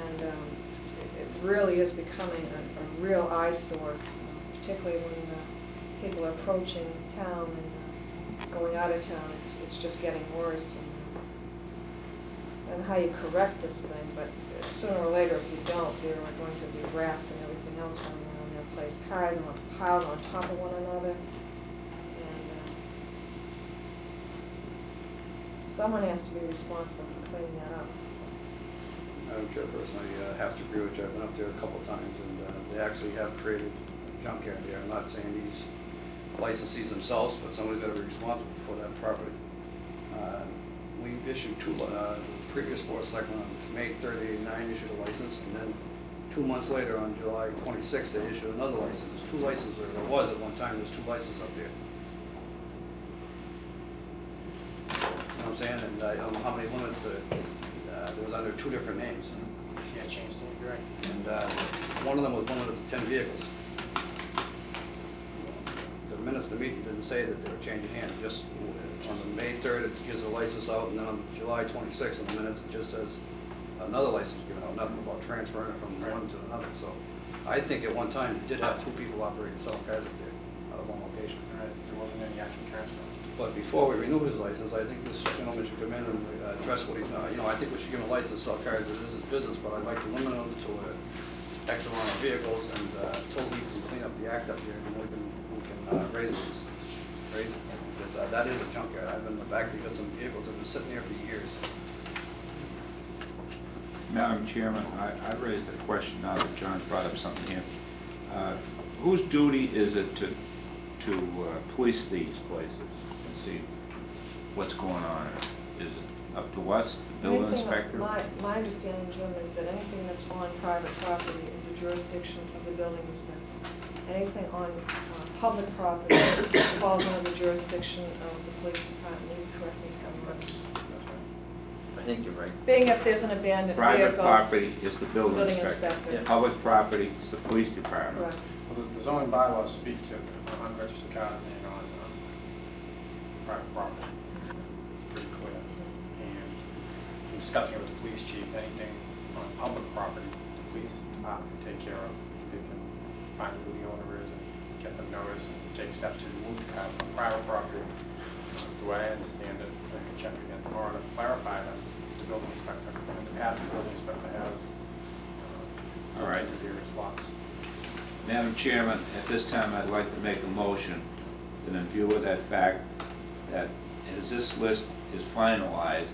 And it really is becoming a real eyesore, particularly when people are approaching town and going out of town. It's just getting worse. And how you correct this thing, but sooner or later, if you don't, there are going to be rats and everything else running around their place. Cars are piled on top of one another. And someone has to be responsible for cleaning that up. Madam Chairperson, I have to agree with you. I've been up there a couple of times, and they actually have created a junkyard there. I'm not saying these licensees themselves, but somebody's got to be responsible for that property. We issued two, previous board of selectmen on May 3rd, 1989 issued a license, and then 2 months later, on July 26th, they issued another license. There's 2 licenses, or there was at one time, there's 2 licenses up there. You know what I'm saying? And I don't know how many limits there was under 2 different names. Yeah, changed it, you're right. And one of them was limited to 10 vehicles. The minutes of the meeting didn't say that they were changing hands, just on the May 3rd, it gives a license out, and then on July 26th, in the minutes, it just says another license given out, nothing about transferring it from one to another. So I think at one time, you did have 2 people operating selling cars up there, out of one location. Right, there wasn't any actual transfer. But before we renew his license, I think this gentleman should come in and address what he's, I think we should give him a license to sell cars, this is his business, but I'd like to limit him to X amount of vehicles, and until he can clean up the act up here, and we can raise it. Because that is a junkyard. I've been in the back, we've got some vehicles that have been sitting there for years. Madam Chairman, I raised a question now that John's brought up something here. Whose duty is it to police these places and see what's going on? Is it up to us, the building inspector? My understanding, Jim, is that anything that's on private property is the jurisdiction of the building inspector. Anything on public property falls under the jurisdiction of the police department. You correct me if I'm wrong. I think you're right. Being if there's an abandoned Private vehicle. property is the building Building inspector. inspector. Public property is the police department. Correct. Well, the zoning bylaws speak to unregistered cars being on private property. Pretty clear. And in discussing it with the police chief, anything on public property, the police department can take care of. they can find who the owner is and get them notice and take steps to remove the car from private property. The way I understand it, I can check again tomorrow to clarify that the building inspector, in the past, the building inspector has All right. looked into various lots. Madam Chairman, at this time, I'd like to make a motion that in view of that fact, that as this list is finalized,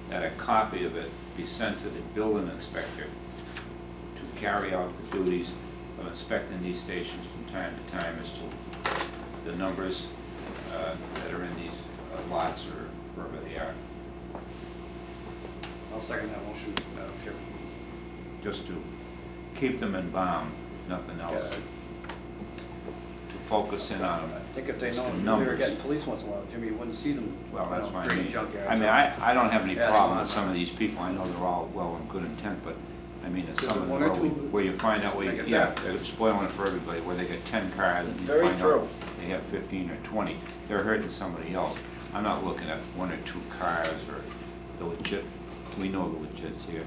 that a copy of it be sent to the building inspector to carry out the duties of inspecting these stations from time to time as to the numbers that are in these lots or wherever they are, I'll second that motion, Madam Chair. just to keep them in bound, nothing else. Yeah. To focus in on I them. think if they as know to they were numbers. getting police once in a while, Jimmy, you wouldn't see them, Well, that's what I bringing mean. junkyards. I mean, out. I don't have any Yeah, it's problem fine. with some of these people. I know they're all well and good intent, but I mean, it's Is some it of them one or where you two? find out, Make it yeah, bad. they're spoiling it for everybody, where they get 10 cars and you Very find true. out they have 15 or 20. They're hurting somebody else. I'm not looking at 1 or 2 cars or the legit, we know the legits here.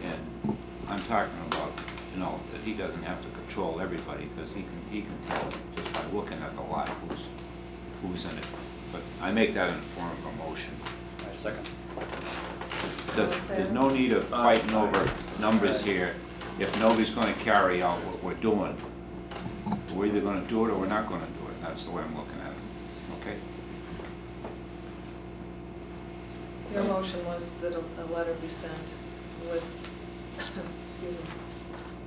And I'm talking about, you know, that he doesn't have to control everybody, because he can tell just by looking at the lot who's in it. But I make that in the form of a motion. I second. There's no need of fighting over numbers here if nobody's gonna carry out what we're doing. We're either gonna do it or we're not gonna do it, and that's the way I'm looking at it, okay? Your motion was that a letter be sent with, excuse me,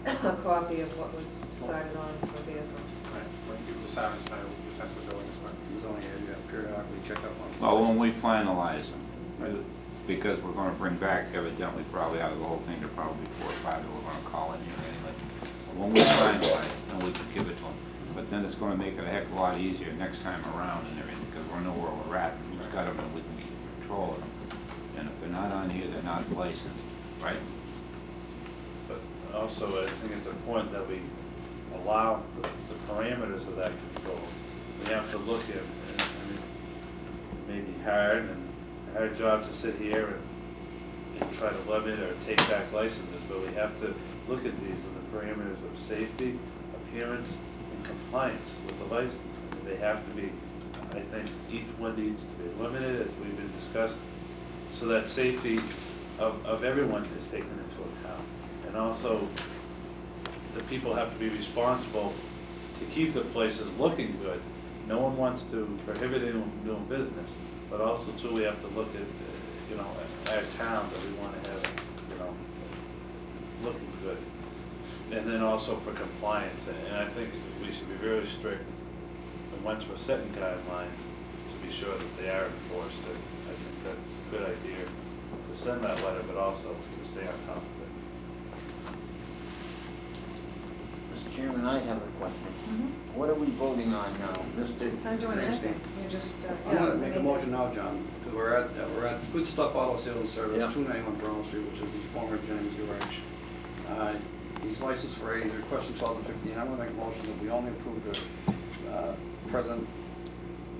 a copy of what was decided on for vehicles. Right, when people decide it's going to be sent to the building inspector. It was only, you have periodically check up on. Well, when we finalize them, because we're gonna bring back evidently probably out of the whole thing, there are probably 4 or 5 that we're gonna call in here anyway. When we finalize, then we can give it to them. But then it's gonna make it a heck of a lot easier next time around and everything, because we'll know where we're at, and who's got them, and we can keep control of them. And if they're not on here, they're not licensed, right? But also, I think it's important that we allow the parameters of that control. We have to look at, and I mean, it may be hard, and a hard job to sit here and try to limit or take back licenses, but we have to look at these in the parameters of safety, appearance, and compliance with the license. And they have to be, I think, each one needs to be limited, as we've been discussed, so that safety of everyone is taken into account. And also, the people have to be responsible to keep the places looking good. No one wants to prohibit anyone from doing business, but also too, we have to look at, you know, our town that we want to have, you know, looking good. And then also for compliance, and I think we should be very strict, and once we're setting guidelines, to be sure that they are enforced. And I think that's a good idea to send that letter, but also to stay on top of it. Mr. Chairman, I have a question. Mm-hmm. What are we voting on now? Mr. Not doing Thanks, anything, you're just, I'm gonna make a motion now, John, because we're at Good Stuff Auto Sales and Service, Yeah. 291 Brown Street, which is the former Jennings Garage. He's licensed for 8, he's requesting 12 and 15. I'm gonna make a motion that we only approve the present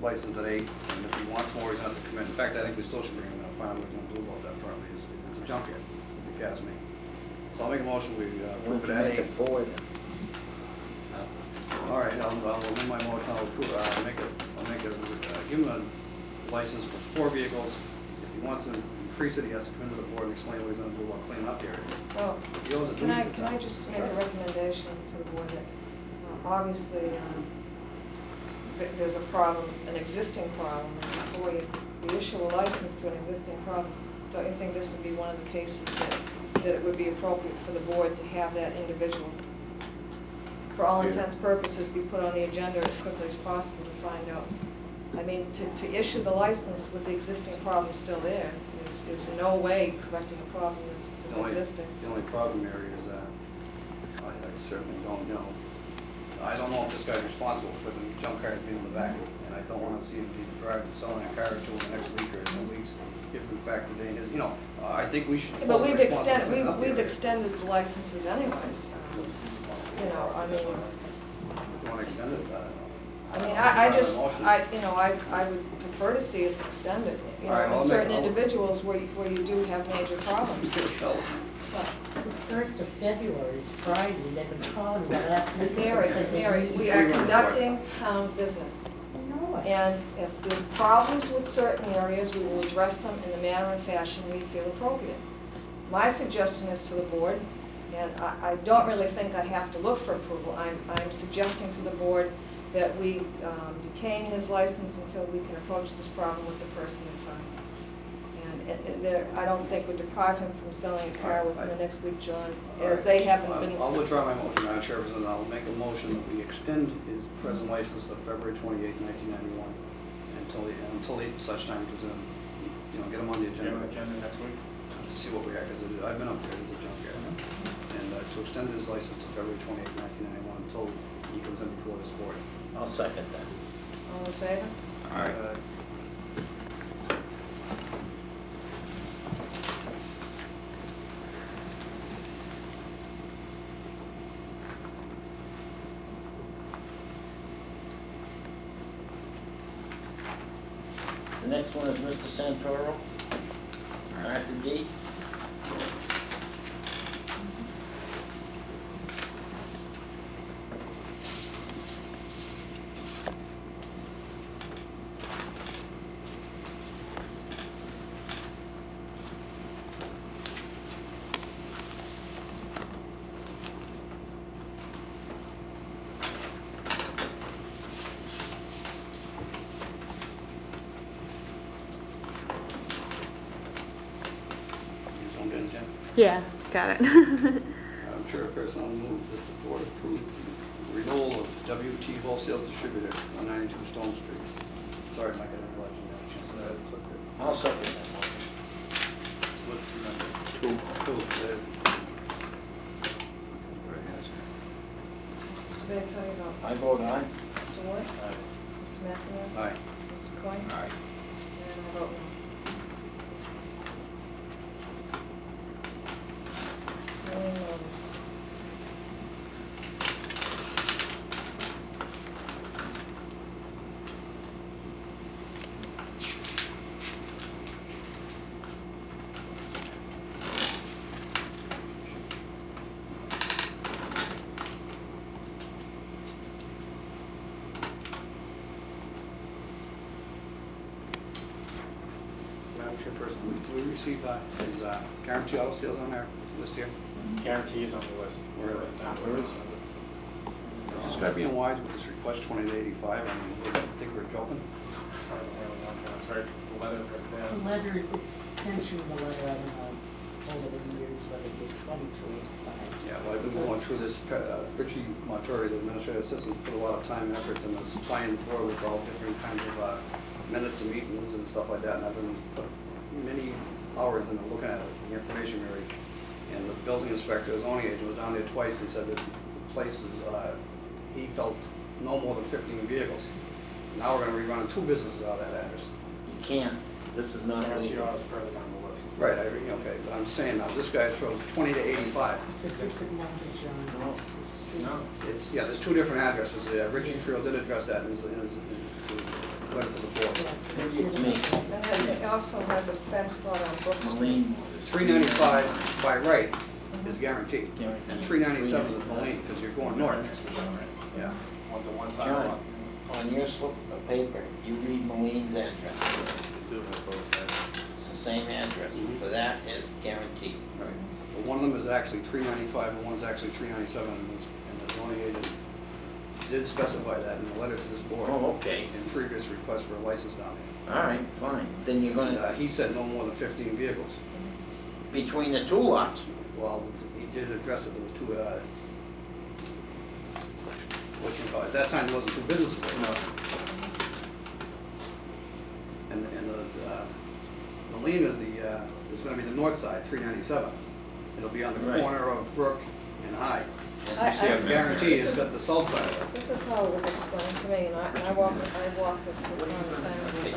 license at 8, and if he wants more, he's gonna have to come in. In fact, I think we still should bring him in and find out what we're gonna do about that permit. It's a junkyard, if you ask me. So I'll make a motion, we approve it at 8. Forward. All right, I'll amend my motion, I'll approve, give him a license for 4 vehicles. If he wants to increase it, he has to come into the board and explain what he's gonna do about cleaning up the area. well, If he owes it, can I leave it. just make a recommendation to the board that, obviously, there's a problem, an existing problem, and before you issue a license to an existing problem, don't you think this would be one of the cases that it would be appropriate for the board to have that individual, for all intents and purposes, be put on the agenda as quickly as possible to find out? I mean, to issue the license with the existing problem still there is in no way correcting a problem that's existing. The only problem area is that I certainly don't know. I don't know if this guy's responsible for the junk cars being in the back, and I don't wanna see him be driving, selling a car or two in the next week or 2 weeks, if in fact the day is, you know, I think we should. But we've responsible for extended, cleaning up the we've area. extended the licenses anyways. You know, I mean, If you wanna extend it, I don't know. I mean, I'll I try just, the motion. I would prefer to see us extend it, All right, in I'll certain make- I'll- individuals where you do have major problems. But The 1st of February is Friday, they've been calling me last week. Mary, we are conducting town business. I know it. And if there's problems with certain areas, we will address them in the manner and fashion we feel appropriate. My suggestion is to the board, and I don't really think I have to look for approval, I'm suggesting to the board that we detain his license until we can approach this problem with the person in front of us. And I don't think would deprive him from selling a car within the next week, John, as they haven't been. I'll withdraw my motion, Madam Chairperson, and I'll make a motion that we extend his present license to February 28, 1991, until such time as, get him on the Get on agenda the agenda next week. to see what we got, because I've been up there, there's a junkyard. And to extend his license to February 28, 1991, until he comes in before this board. I'll second that. All in favor? All right. The next one is Mr. Santoro, Arthur D. You zoned in, Jim? Yeah, got it. Madam Chairperson, I'll move that the board approve the renewal of WT Wholesale Distributor, 192 Stone Street. Sorry, Mike, I didn't realize you had a chance to click it. I'll second that motion. What's the number? Two. Mr. Bates, how do you vote? I vote aye. Mr. Wood? Aye. Mr. McNamara? Aye. Mr. Coyne? Aye. And I vote no. Mailing notice. Madam Chairperson, we received his guarantee auto sales on our list here. Guarantee is on the list. Where are they? Where is It's gotta be- Why with this request 20 to 85? I mean, I think we're joking. I don't really know, it's right, the letter's right The there. letter, it's mentioned in the letter, I don't know, over the years, whether it's 22 or 5. Yeah, well, I've been going through this, Richie Montori, the administrative assistant, put a lot of time and effort in supplying the board with all different kinds of minutes and meetings and stuff like that, and I've been put many hours into looking at it, the information we read. And the building inspector, the zoning agent, was on there twice and said that the place is, he felt no more than 15 vehicles. Now we're gonna be running 2 businesses out of that address. You can't, this is not Guarantee legal. is further down the list. Right, okay, but I'm saying now, this guy shows 20 to 85. It's a different number, John. No. It's true. No. It's, yeah, there's 2 different addresses. Richie Field did address that in his letter to the board. It's me. And then it also has a fence lot on Brook Street. Moline. 395 by right is guaranteed, Guaranteed. and 397 is Moline, because you're going north. Yeah. One's on one side. John, on your slip of paper, you read Moline's address. It's the same address, so that is guaranteed. Right. But one of them is actually 395 and one's actually 397, and the zoning agent did specify that in the letter to this board. Oh, okay. In previous requests for a license down there. All right, fine. Then you're And gonna, he said no more than 15 vehicles. between the 2 lots, Well, he did address it, there was 2, at that time, there wasn't 2 businesses there. No. And the lien is is gonna be the north side, 397. It'll be on the Right. corner of Brook and High. I- You see, I- a guarantee this is is- at the south side of it. This is how it was explained to me, and I walked this with one of the families.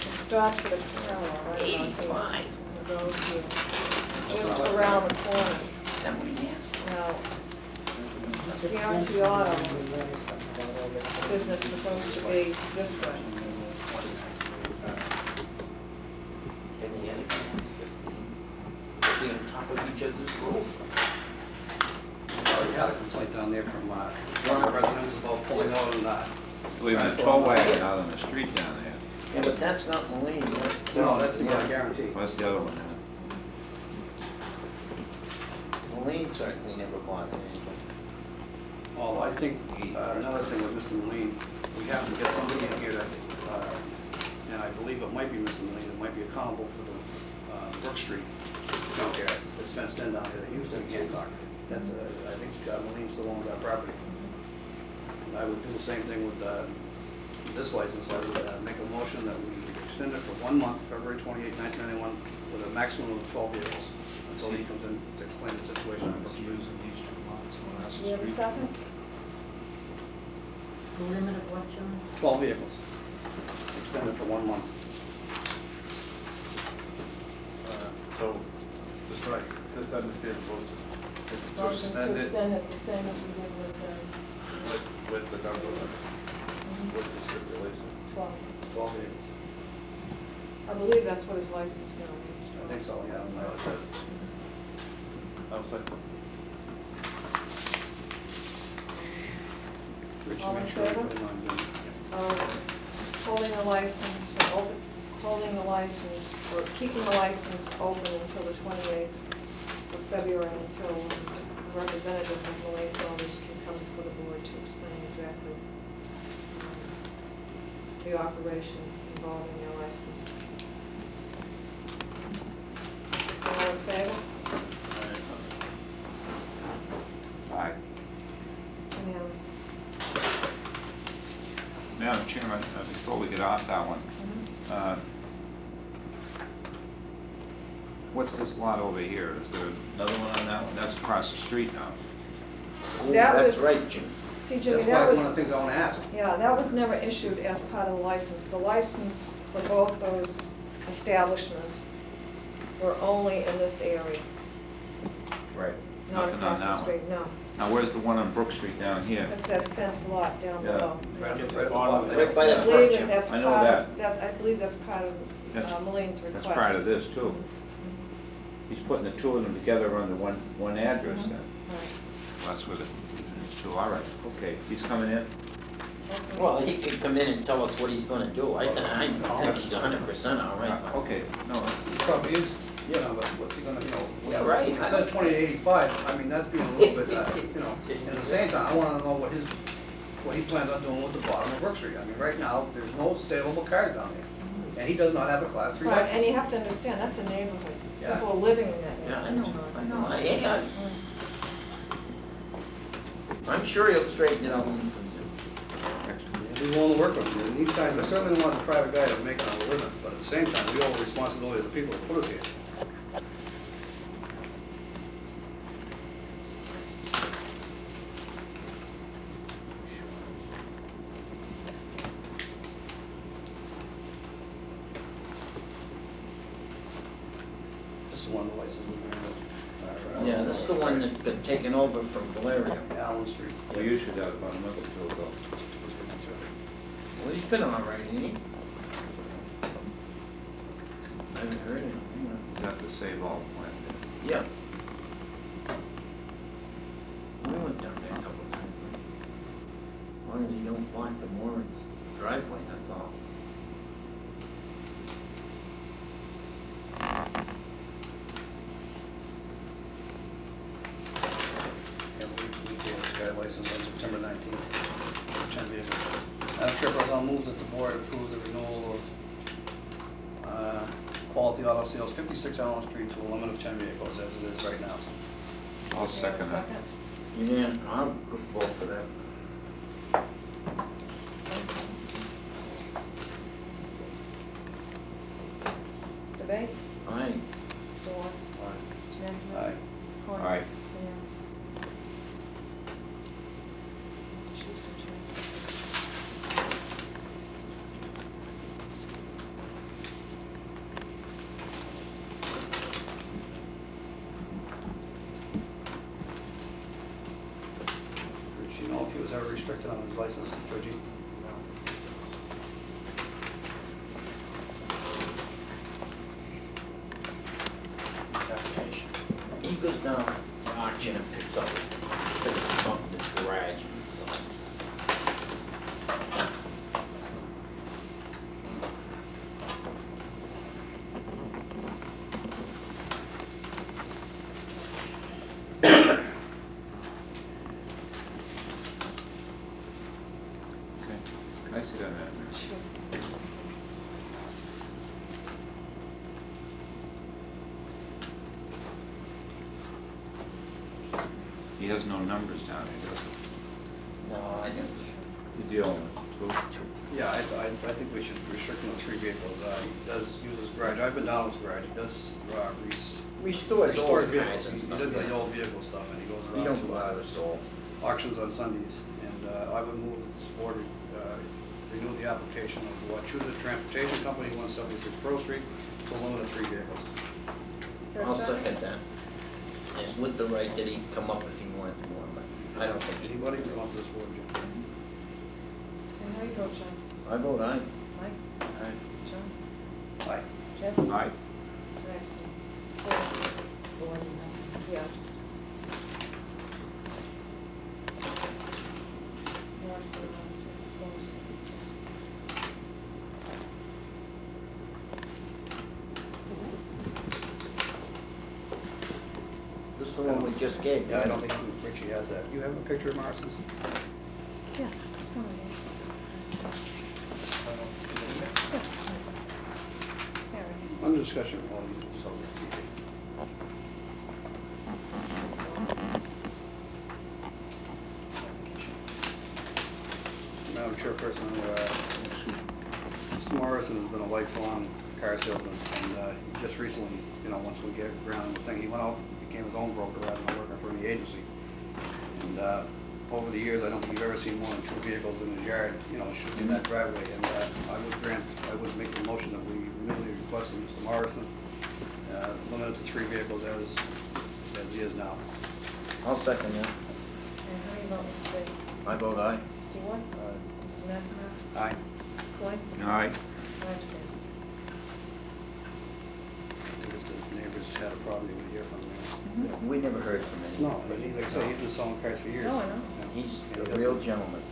It stops at a parallel right about here. 85. And goes here, just around the corner. Is that what he asked? Now, Just Guarantee mentioned auto. in the letter something about all this. business supposed to be this way. And the other guy has 15. Be on top of each other's roof. I already had a complaint down there from one of the residents about pulling out and Leaving a tow wagon out on the street down there. Yeah, but that's not Moline, that's. No, that's the yeah. guarantee. What's the other one now? Moline certainly never bought anything. Well, I think another thing with Mr. Moline, we have to get somebody in here that, and I believe it might be Mr. Moline, that might be accountable for the Brook Street junkyard that's fenced in down there that used to be Hancock. That's, I think Moline still owns that property. And I would do the same thing with this license. I would make a motion that we extend it for 1 month, February 28, 1991, with a maximum of 12 vehicles until he comes in to explain the situation. You have a second? The limit of what, John? 12 vehicles, extended for 1 month. So, just like, just to understand the vote, to Motion's extend to it extend it the same as we did with with the number, with the stipulation. 12. 12 vehicles. I believe that's what his license now is. I think so, yeah. I was like, Rich, All in make sure you favor? put him on, Jim. Holding the license, holding the license, or keeping the license open until the 28th of February, until a representative of Mullane's Elders can come before the board to explain exactly the operation involving their license. All in favor? Aye. Unanimous. Madam Chairman, before we get off that one, what's this lot over here? Is there another one on that one? That's across the street now. Oh, That that's was- right, Jim. See, Jimmy, That's that one was, of the things I want to ask. yeah, that was never issued as part of the license. The license for both those establishments were only in this area, Right. not Nothing on across the that one. street, no. Now, where's the one on Brook Street down here? That's that fenced lot down Yeah. below. Right at Get to the the bottom bottom. Right by I that believe perch. that that's I know part that. of, I believe that's part of That's- Mullane's request. That's part of this too. He's putting the two of them together under one address then. Right. That's where it's two, all right, okay. He's coming in? Okay. Well, he could come in and tell us what he's gonna do. I think he's 100% all right. Okay, no, He probably is, you know, but what's he gonna, you know? Yeah, right. It says 2085, I mean, that's being a little bit, you know, and at the same time, I wanna know what he plans on doing with the bottom of Brook Street. I mean, right now, there's no saleable cars down there, and he does not have a Class 3 Right, and license. you have to understand, that's a neighborhood. Yeah. People are living in that Yeah, neighborhood. I know. Yeah, I'm sure he'll straighten it out. He's willing to work with him, and each time, I certainly don't want the private guy to make it on a living, but at the same time, we owe a responsibility to the people that put us here. This is one of the licenses we Yeah, this is the one that got taken over from Valeria. Allen Street. well, you should have about a month or two ago. Well, he's been all right, ain't he? I haven't heard anything. You have to save all plan. Yeah. We went down there a couple times. As long as you don't block the Warren's driveway, that's all. Yeah, we gave this guy a license on September 19th, 10 vehicles. Madam Chairperson, I'll move that the board approve the renewal of Quality Auto Sales, 56 Allen Street, to a limit of 10 vehicles as it is right now. I'll You have a second that. Yeah, I'll vote for that. Debates? Aye. Mr. Warren? Mr. McNamara? Aye. Mr. Corn? Aye. Unanimous. Choose some transfer. restricted on his license, Georgie? Application. He goes down to auction and picks up something in the garage and sells it. Okay. Can I see that map? Sure. He has no numbers down here, does he? No, I didn't. You deal with two? Yeah, I think we should restrict him to 3 vehicles. He does use his garage, I've been down his garage, he does Restores all restores the vehicles. cars and He stuff. did the yeah. old vehicle stuff, and he goes We around don't go out of to soul. auctions on Sundays. And I would move that this board renew the application of the Wachusett Transportation Company, 176 Pearl Street, to a limit of 3 vehicles. There's I'll a second that. And with the right that he'd come up if he wanted more, but I don't think he. Anybody belong to this board, Jim? And how you vote, John? I vote aye. Mike? Aye. John? Aye. Jeff? Aye. Next. Board and, Yeah. Morrison, Morrison. This is the one we just gave. Yeah, I don't think Richie has that. You have a picture of Morrison's? Yeah, that's one of these. Yeah, right. Under discussion, all these, so, TV. Madam Chairperson, Mr. Morrison has been a lifelong car salesman, and he just recently, once we get around the thing, he went out, became his own broker rather than working for any agency. And over the years, I don't think you've ever seen more than 2 vehicles in his yard, shooting in that driveway. And I would make the motion that we immediately request of Mr. Morrison, limited to 3 vehicles as he is now. I'll second that. And how do you vote, Mr. Bailey? I vote aye. Mr. Wood? Mr. McNamara? Aye. Mr. Coyne? Aye. I abstain. I think if the neighbors had a problem, you would hear from them. We never heard from him. No, but like I say, he's been selling cars for years. No, I know. He's Yeah, a he real doesn't- gentleman.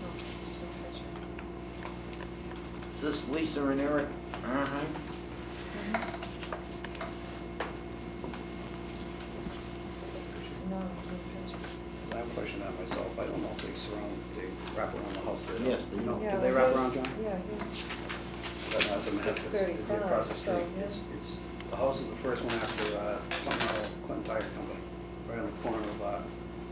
No, just a picture. Is this Lisa and Eric? No, it's in the picture. I have a question on myself. I don't know if they wrap around the house there. Yes, they do. Yeah, Do they well, wrap he's- around, John? Yeah, he's, That has some heads. 635, Across the so, street. yeah. It's, the house is the first one after, Clinton Tire Company, right on the corner of,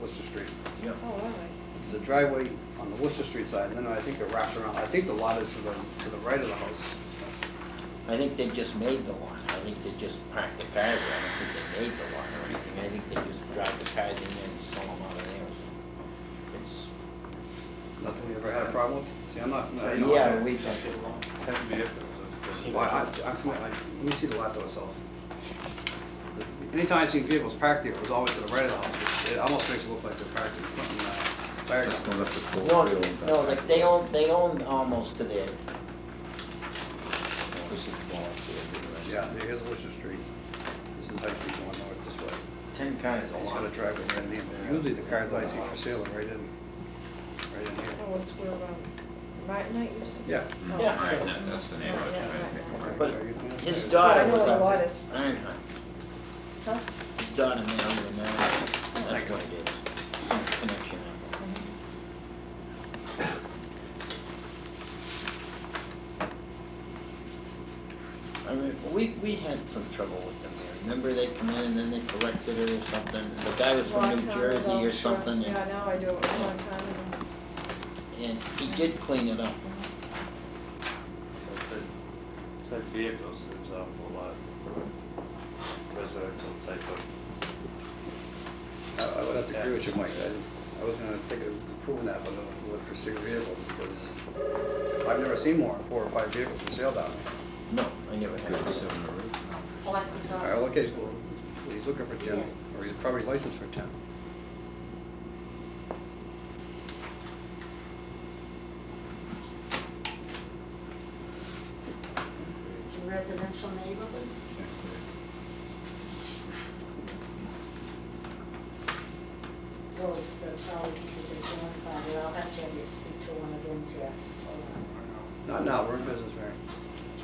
Worcester Street. Yep. oh, all right. There's a driveway on the Worcester Street side, and then I think it wraps around. I think the lot is to the right of the house. I think they just made the lot. I think they just parked the cars there. I don't think they made the lot or anything. I think they just drive the cars in there and sell them out of there. It's, Nothing we ever had a problem with? See, I'm not, yeah, we, 10 vehicles, that's good. Well, let me see the lot to itself. Anytime I see vehicles parked there, it was always to the right of the house. It almost makes it look like they're parked in front of the fire Just company. going up the full no, field. no, like they own almost to their, This is Wallfield, Yeah, here's Worcester Street. This is High Street going north this way. 10 cars a He's lot. got a driveway right in here. Usually the cars I see for sale are right in here. Oh, it's where, Martinite used to be? Yeah. Oh, Yeah. right. That's the neighborhood. Yeah, right. But his Yeah, I daughter know was where the up lot there. is. Ironheart. Huh? His daughter married him now. That's what it is. Some connection. I mean, we had some trouble with them there. Remember they come in and then they corrected it or something? The guy was from Long New time Jersey ago, or sure. something, Yeah, now I do, it a long time ago. and he did clean it up. Type vehicles, there's an awful lot of residential type of I would have to agree with you, Mike. I was gonna think of approving that, but with pursuit vehicles, because I've never seen more than 4 or 5 vehicles for sale down there. No, I never had Good, this. 7 or 8. Selectmen's All right, well, office. okay, well, he's looking for 10, Yes. or he's probably licensed for 10. Residential neighborhoods? Well, that's probably because they're going by it. I'll have to have you speak to one of them, Jeff. Hold on. Not now, we're in business, Mary.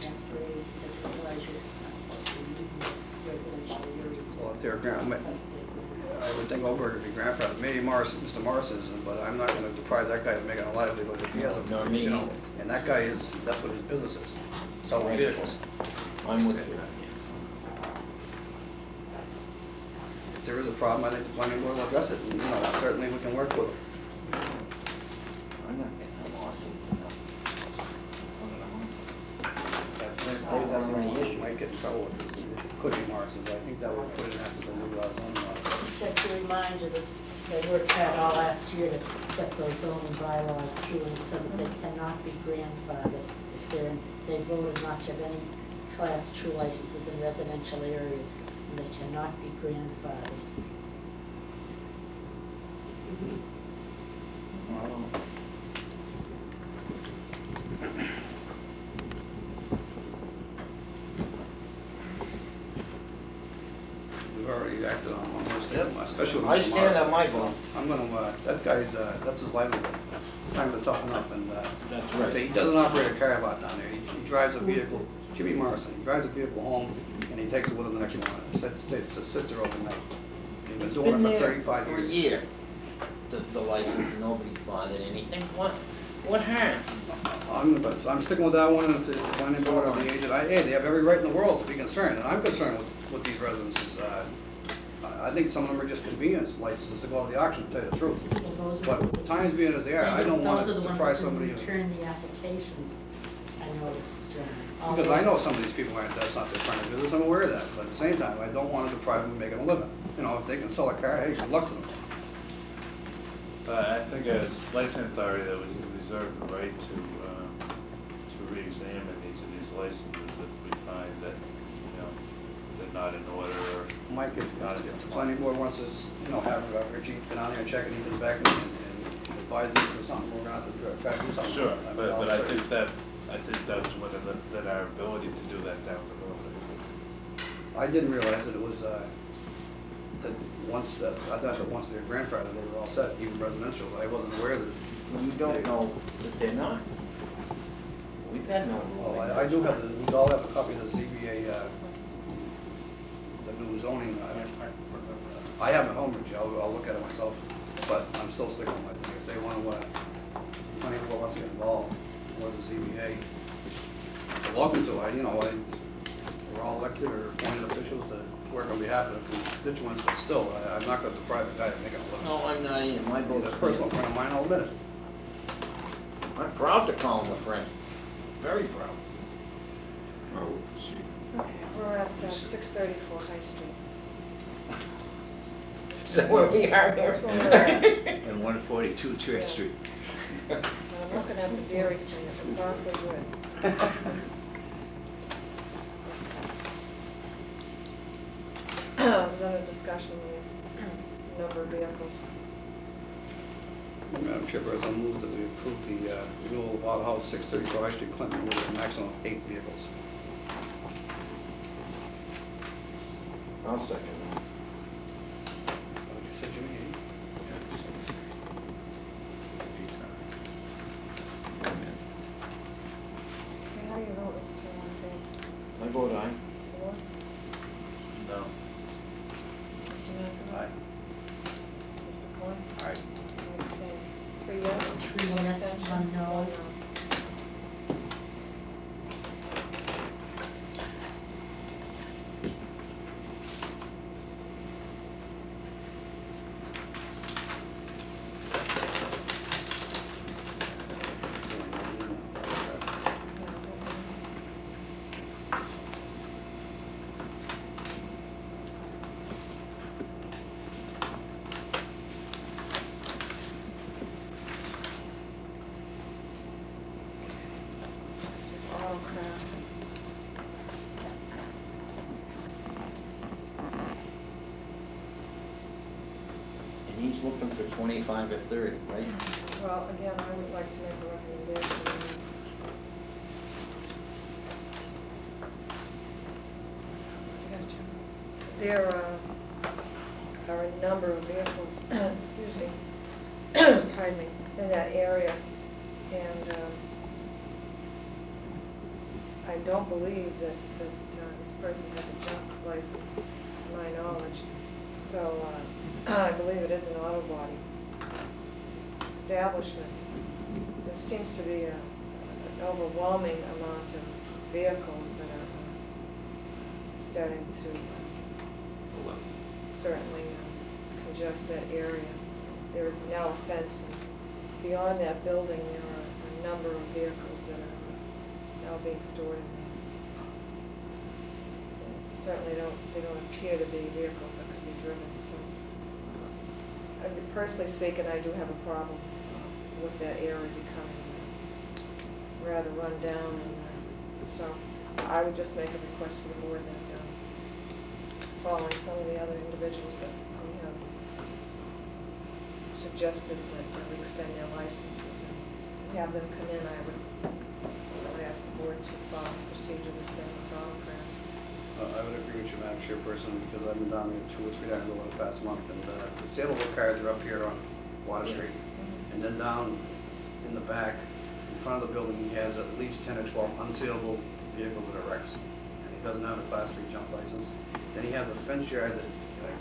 Jeff Graves, he said, realize you're not supposed to be in residential areas. Well, if they're I would think Oberg would be grandfathered, maybe Mr. Morris isn't, but I'm not gonna deprive that guy of making a livelihood if he has a, Nor me you know, either. and that guy is, that's what his business is, selling Right. vehicles. I'm with you. If there is a problem, I think the planning board will address it, and, you know, certainly we can work with it. I'm not getting a lawsuit. They've got many issues. Might get in trouble with it. It could be Morrison's, I think that would put it after the new zoning law. He said to remind you that they worked hard all last year to get those zoning bylaws through and so that they cannot be grandfathered if they're, they voted not to have any class 2 licenses in residential areas, and they cannot be grandfathered. We've already acted on one more step, especially with I Mr. stand Morrison. on my vote. I'm gonna, that guy's, that's his livelihood. Time to toughen up and, That's I say, he doesn't operate a car lot down there. He drives a vehicle, Jimmy Morrison, he drives a vehicle home and he takes it with him the next morning. Sits there overnight. He's been It's doing been it for there 35 for a years. year, the license, nobody's bothered anything. What harm? I'm sticking with that one, and if the planning board or the agent, hey, they have every right in the world to be concerned, and I'm concerned with these residences. I think some of them are just convenience licenses to go to the auction, to tell you the truth. Well, those But are- times being as they are, I don't want to try somebody. Those are the ones that return the applications, I noticed. all Because I those- know some of these people aren't, that's not their primary business, I'm aware of that, but at the same time, I don't want to deprive them of making a living. You know, if they can sell a car, hey, good luck to them. I think as licensing authority, that we reserve the right to re-examine each of these licenses if we find that, you know, they're not in order or Mike, if not the planning board wants us, you know, have Richie get on there and check it, he comes back and advise us or something, we're gonna have to try to do something. Sure, mean, but I'll I say- think that's one of that our ability to do that down the road. I didn't realize that it was, that once, I thought that once they're grandfathered, they were all set, even residential, I wasn't aware that. You don't know that they're not. We've had no Well, rule. I do have, we all have a copy of the ZBA, the new zoning, I have it at home, Richie, I'll look at it myself, but I'm still sticking with my thing, if they want to, planning board wants to get involved, or the ZBA, they're welcome to, we're all elected or appointed officials to work on behalf of the constituents, but still, I'm not gonna deprive a guy of making a living. No, I'm not either. My He's vote's a personal friend of mine, I'll admit it. I'm proud to call him a friend. Very proud. Oh, see. Okay, we're at 634 High Street. Is that where we are That's where we're at. And 142 Church Street. And I'm looking at the Dairy Queen, it looks awfully good. It was under discussion, the number of vehicles. Madam Chairperson, I move that we approve the renewal of Auto House 634 High Street, Clinton, with a maximum of 8 vehicles. I'll second that. What did you say, Jimmy? Okay, how do you vote, Mr. Longford? I vote aye. Mr. Ward? No. Mr. McAvoy? Aye. Mr. Cohen? Aye. I abstain. 3 yes? 3 one yes, abstention, 1 no. 1 Craft. And he's looking for 25 or 30, right? Well, again, I would like to make a recommendation. There are a number of vehicles, excuse me, pardon me, in that area, and I don't believe that this person has a junk license, to my knowledge. So I believe it is an auto body establishment. There seems to be an overwhelming amount of vehicles that are starting to certainly congest that area. There is now a fence, and beyond that building, there are a number of vehicles that are now being stored in there. And certainly they don't appear to be vehicles that could be driven, so. Personally speaking, I do have a problem with that area becoming rather run down, and so I would just make a request to the board that, following some of the other individuals that we have suggested that we extend their licenses and have them come in, I would ask the board to follow the procedure the same with Auto Craft. I would agree with you, Madam Chairperson, because I've been down there 2 or 3 times over the past month, and the saleable cars are up here on Water Street. And then down in the back, in front of the building, he has at least 10 or 12 unsaleable vehicles that are wrecks. And he doesn't have a Class 3 junk license. Then he has a fence yard that,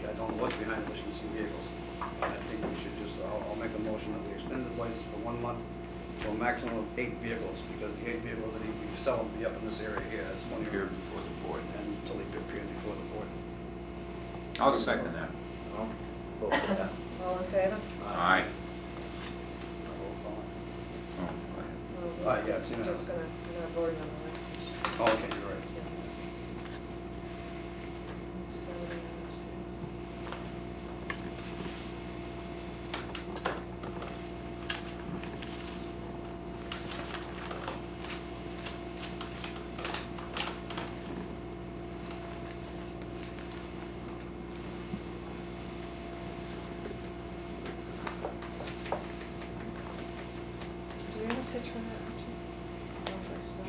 I don't know what's behind it, but you can see vehicles. And I think we should just, I'll make a motion that we extend his license for 1 month to a maximum of 8 vehicles, because the 8 vehicles that he sell will be up in this area here. That's one Appear before the board. And until he appears before the board. I'll second that. I'll vote for that. All in favor? Aye. Roll call. Oh, go ahead. Well, Yeah, it's we're unanimous. just gonna, we're not voting on the license. Oh, okay, you're right. Do you have a picture of that, Richard? Okay, so.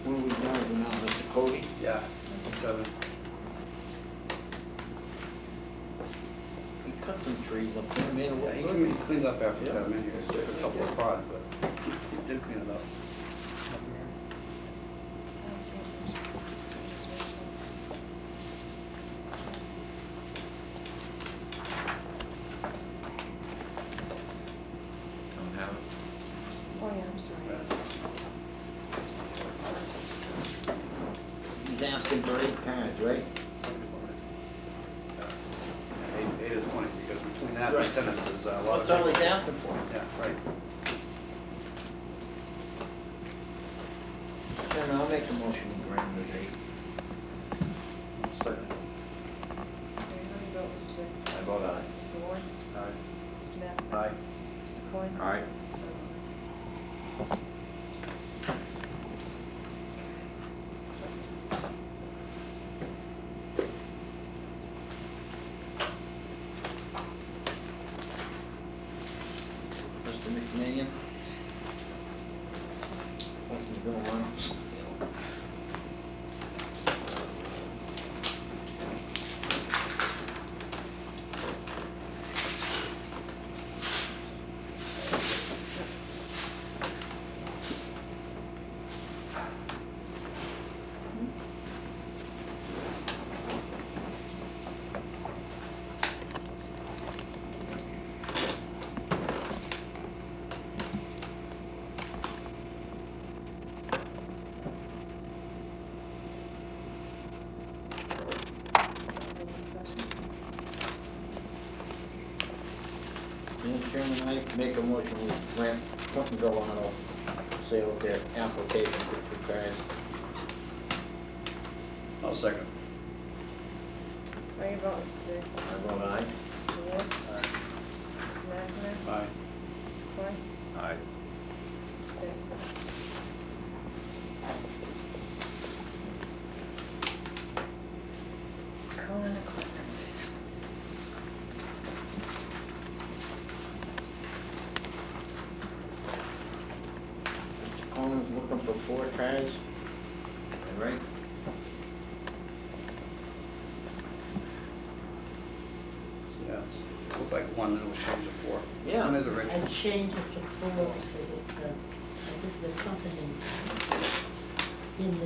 Where we driving now, Mr. Cody? Yeah, 7. He cut some trees up there, made it Yeah, look he good. cleaned up after Yeah. that, in here. There's a couple of pods, but he did clean it up. That's it. So just wait till- Don't have it. Oh, yeah, I'm sorry. He's asking for 8 cars, right? 8 is 20, because between that and Right. tenants is a lot of. That's all he's people. asking for. Yeah, right. Chairman, I'll make a motion to grant his 8. Second. Okay, how do you vote, Mr. Vick? I vote aye. Mr. Ward? Aye. Mr. Matt? Aye. Mr. Coyne? Aye. Mr. McMillan? What's going on? Any discussion? Mr. Chairman, I make a motion we grant Clintonville Auto sale their application for 2 cars. I'll second. How do you vote, Mr. Vick? I vote aye. Mr. Ward? Aye. Mr. McNamara? Aye. Mr. Coyne? Aye. Abstain. Conan Equipment. Mr. Coleman's looking for 4 cars, am I right? Yeah, it looked like one that was changed to 4. Yeah. One is I original. changed it to 4 because it's, I think there's something in the,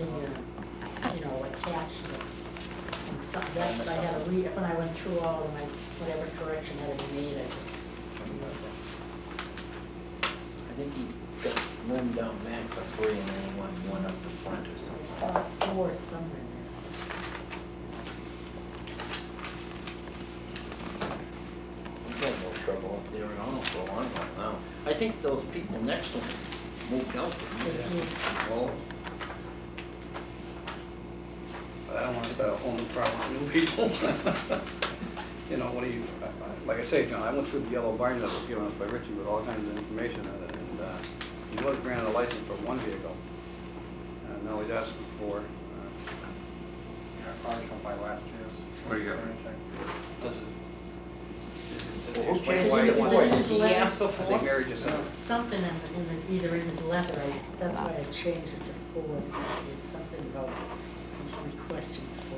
you know, attached to it. And some, that's, I had to when I went through all of my, whatever correction had to be made, I just, I think he got room down back for 3 and then he wants one up the front or I something. saw 4 somewhere there. He's had no trouble up there at all for a long while now. I think those people next to him moved out. They didn't did. they? Well, But I don't want to start a whole new problem with new people. You know, what do you, like I say, John, I went through the yellow binder that was given us by Richie with all kinds of information in it, and he was granted a license for 1 vehicle. And now he's asking for, Yeah, article by last year's. What do you got? does it? well, who Explain changed why it he to wanted- 4? Did he ask for I 4? think Mary just said it. Something in the, either in his letter, that's why I changed it to 4, because it's something about, he's requesting 4.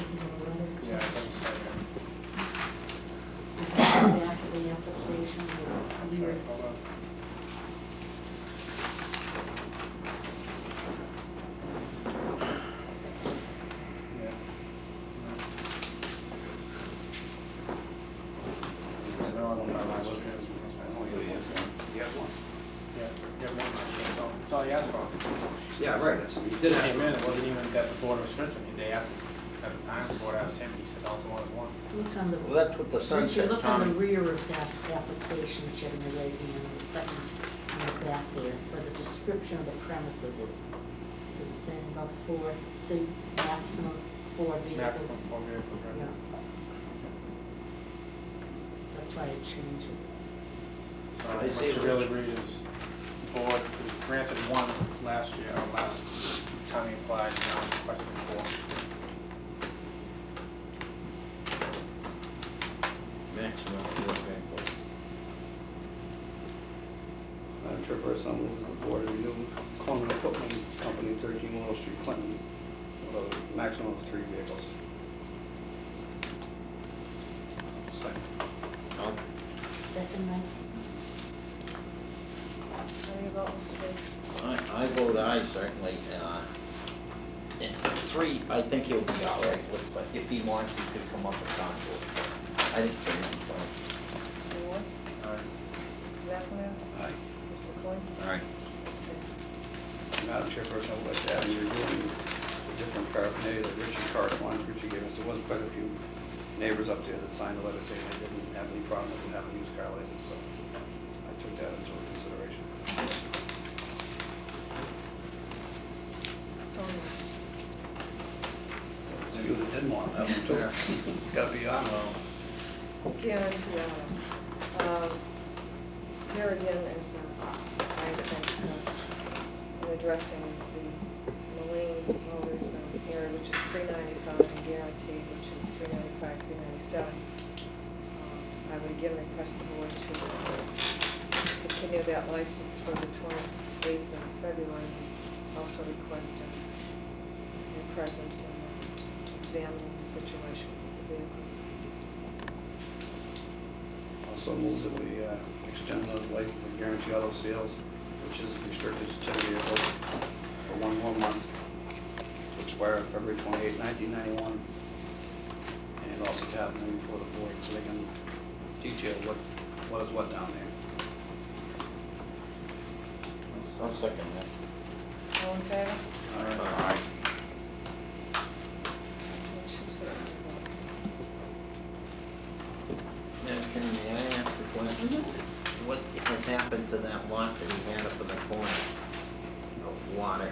Isn't it a letter? Yeah, it doesn't say here. Is it the back of the application, or Sure, weird? hold on. It's just, Yeah. There's no other one by last year's. Oh, he has one. He has one. Yeah, you have one last year, so that's all he asked for. Yeah, right, that's, he It did have came in, it wasn't even that the board restricted me, they asked him, at the time, the board asked him, he said also wanted one. look on the, Well, that's what the son Richie, said, look on the Tommy. rear of that application that you're in the right hand, the second, on the back there, for the description of the premises is, does it say about 4, see, maximum 4 vehicles? Maximum 4 vehicle, Yeah. right? That's why I changed it. So They what say you it really was- read is, the board was granted 1 last year, or last time he applied, now requesting 4. Maximum fuel vehicle. Madam Chairperson, I'll move that the board renew Coleman Equipment Company, 13 Willow Street, Clinton, with a maximum of 3 vehicles. Second. I'll- Second, Mike? How do you vote, Mr. Bates? I vote aye, certainly. And 3, I think he'll be all right with, but if he wants, he could come up with contour. I think 3 is fine. Mr. Ward? Alright. Mr. McNamara? Aye. Mr. Coyne? Aye. Abstain. Madam Chairperson, I would like to add, in reviewing the different paraphernalia that Richie correspondence Richie gave us, there was quite a few neighbors up there that signed the letter saying they didn't have any problem with having a used car license, so I took that into consideration. So moved. A few that didn't want that one too. Gotta be honest. Guarantee, here again is, I think, in addressing the Moline Motors area, which is 395, and Guarantee, which is 395, 397. I would again request the board to continue that license through the 28th of February. Also request your presence in examining the situation with the vehicles. Also move that we extend the license of Guarantee Auto Sales, which is restricted to 10 vehicles, for 1 more month, to expire on February 28, 1991. And also to have them before the board so they can detail what is what down there. I'll second that. All in favor? Aye. Madam Chairman, may I ask a question? What has happened to that lot that he had up in the corner? No, water.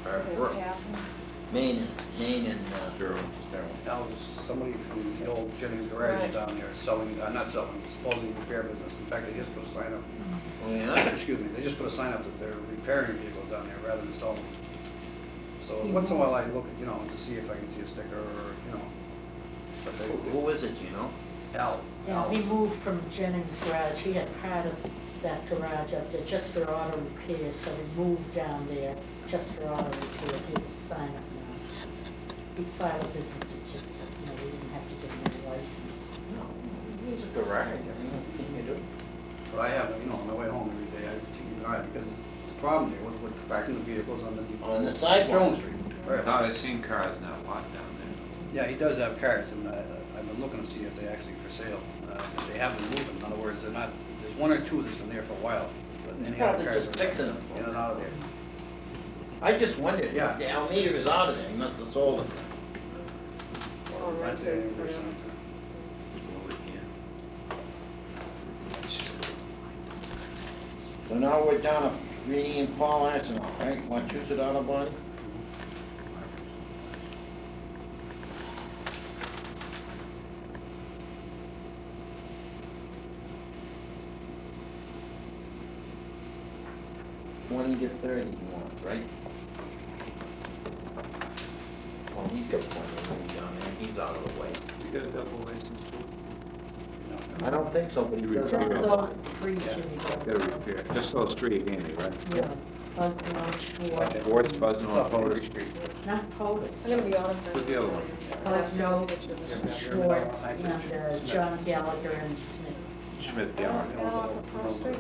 Or There's brook, half. Main and, Sure. Now, somebody from the old Jennings garage Right. is down there selling, not selling, supposing repair business. In fact, they just put a sign up, Oh, yeah? excuse me, they just put a sign up that they're repairing vehicles down there rather than selling. So once in a while I look, to see if I can see a sticker or, but they, Who is it, you know? Al. Yeah, he moved from Jennings Garage, he had part of that garage up there just for auto repairs, so he moved down there just for auto repairs, he has a sign up now. He filed a business certificate, we didn't have to give him a license. No, he's a garage, I mean, what can you do? But I have, on my way home every day, I keep an eye, because the problem there was with parking the vehicles on the. On the sidewalk. Stone Street. Right. No, I've seen cars now locked down there. Yeah, he does have cars, and I've been looking to see if they're actually for sale. If they have been moving, in other words, they're not, there's one or two that's been there for a while, but He's any other probably cars just are fixing them. in and out of there. I just wondered, Yeah. the Almeida is out of there, he must have sold it. Or That's rented, it, whatever. So now we're down to Reedy and Paul Arsenal, right? Wachusett Auto Body? $20 to $30 you want, right? Well, he's got plenty down there, he's out of the way. You got a double license too? I don't think so, but he does. Just have a- those three Jimmy Got a repair, just those three handy, right? Yeah, Buzzell, Schwartz, Schwartz, Buzzell, and Off Main Polish. Street. not POTUS. I'm gonna be honest. Who's the other one? Buzzell, Schwartz, and John Gallagher and Smith. Schmidt, Down yeah. off of Pearl Street?